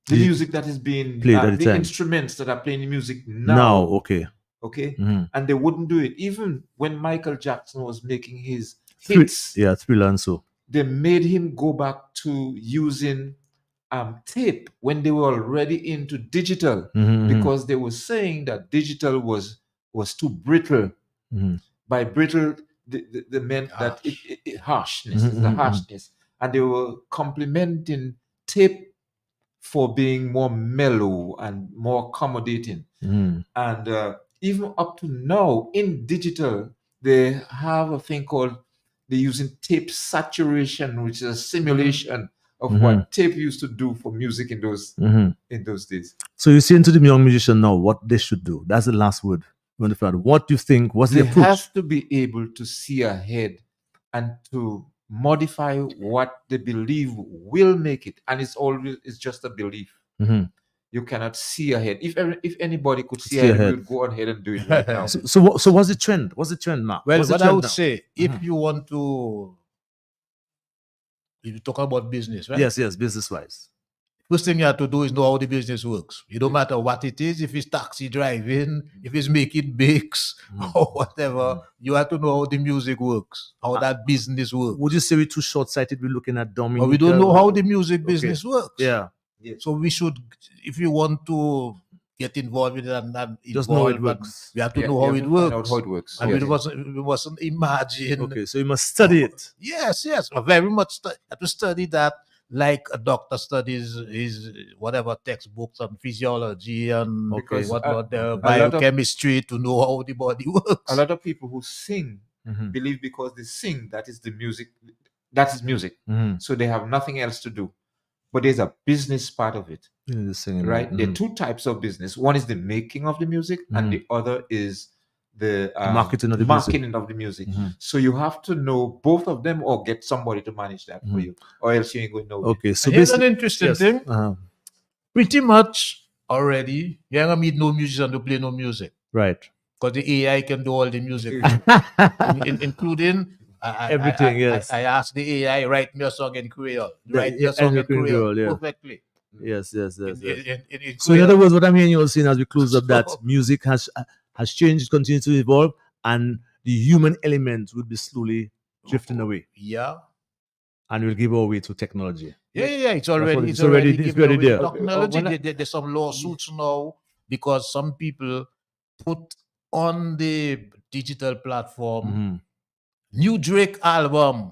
music that is being played, the instruments that are playing the music now. Okay. And they wouldn't do it. Even when Michael Jackson was making his hits, Thriller and so, they made him go back to using tape when they were already into digital, because they were saying that digital was too brittle. By brittle, they meant that it harshness, it's the harshness, and they were complimenting tape for being more mellow and more accommodating. And even up to now in digital, they have a thing called, they're using tape saturation, which is a simulation of what tape used to do for music in those days. So you say to the young musician now what they should do. That's the last word. What do you think? What's the approach? They have to be able to see ahead and to modify what they believe will make it, and it's just a belief. You cannot see ahead. If anybody could see ahead, we would go ahead and do it right now. So what's the trend? What's the trend, Mark? Well, what I would say, if you want to, if you talk about business, right? Yes, business-wise. First thing you have to do is know how the business works. It don't matter what it is, if it's taxi driving, if it's making bakes or whatever, you have to know how the music works, how that business works. Would you say we're too short-sighted? We're looking at Dominic. But we don't know how the music business works. Yeah. So we should, if you want to get involved with it and just know it works. We have to know how it works. How it works. And we mustn't imagine. Okay, so you must study it. Yes, very much. You have to study that, like a doctor studies his whatever textbooks on physiology and whatnot, biochemistry, to know how the body works. A lot of people who sing believe because they sing that is the music, that is music. So they have nothing else to do. But there's a business part of it, right? There are two types of business. One is the making of the music, and the other is the marketing of the music. So you have to know both of them, or get somebody to manage that for you, or else you ain't going to know. Okay, so here's an interesting thing. Pretty much already, you're gonna meet no musician to play no music, right? Because the AI can do all the music, including. Everything, yes. I asked the AI, write me a song in Creole. Write me a song in Creole, perfectly. Yes. So in other words, what I'm hearing you all saying as we close up, that music has changed, continues to evolve, and the human element will be slowly drifting away. Yeah. And will give away to technology. Yeah. It's already there. Technology, there's some lawsuits now because some people put on the digital platform Mhm. new Drake album.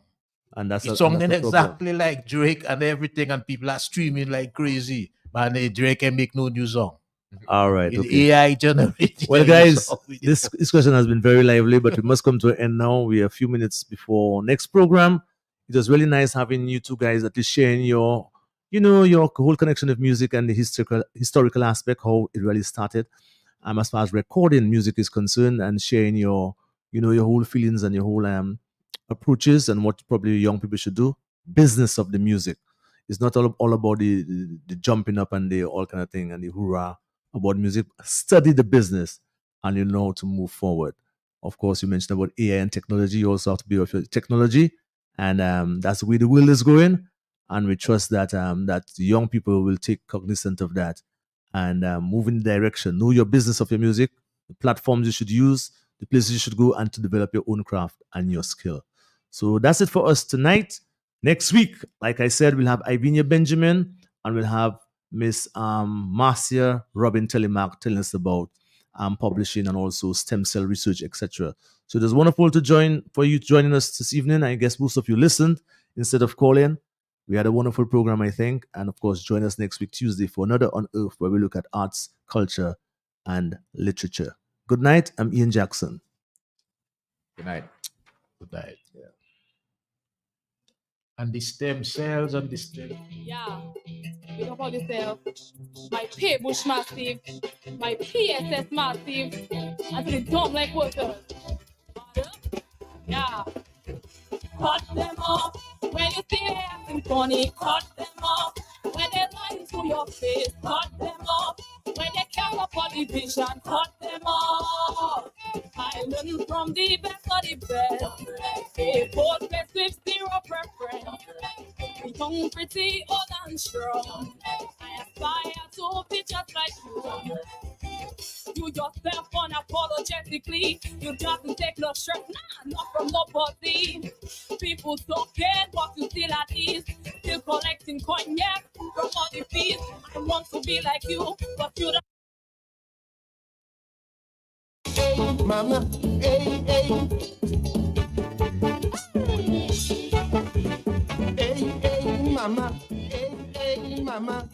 And that's It's a sounding problem. exactly like Drake and everything, and people are streaming like crazy. Man, Drake can make no new song. All right. It's Okay. AI generated. Well, a new guys, song with it. this discussion has been very lively, but we must come to an end now. We are a few minutes before next program. It was really nice having you two guys at least sharing your, your whole connection of music and the historical aspect, how it really started. As far as recording music is concerned, and sharing your, your whole feelings and your whole approaches and what probably young people should do. Business of the music. It's not all about the jumping up and the all kind of thing and the hoorah about music. Study the business and you know how to move forward. Of course, you mentioned about AI and technology. You also have to be with your technology, and that's the way the world is going. And we trust that that the young people will take cognizance of that and move in the direction. Know your business of your music, the platforms you should use, the places you should go, and to develop your own craft and your skill. So that's it for us tonight. Next week, like I said, we'll have Ivinia Benjamin and we'll have Miss Marcia Robin Telemark telling us about publishing and also stem cell research, etc. So it was wonderful to joining us this evening. I guess most of you listened instead of calling. We had a wonderful program, I think. And of course, join us next week, Tuesday, for another Unearthed, where we look at arts, culture, and literature. Good night. I'm Ian Jackson. Good night. Good night. Yeah. And the stem cells and the stem. Yeah. Big up all yourself. My pay bush massive. My PSS massive. And to the dumb like workers. Yeah. Cut them off. When you see they acting funny, cut them off. When they lie to your face, cut them off. When they care for the vision, cut them off. I learn from the best of the best. They both best with zero preference. Young, pretty, old and strong. I aspire to be just like you. You yourself unapologetically. You just take no shirt, not from nobody. People don't care what you still at ease. Still collecting cognac from all the fees. I want to be like you, but you don't. Hey, mama, hey, hey. Hey, hey, mama, hey, hey, mama.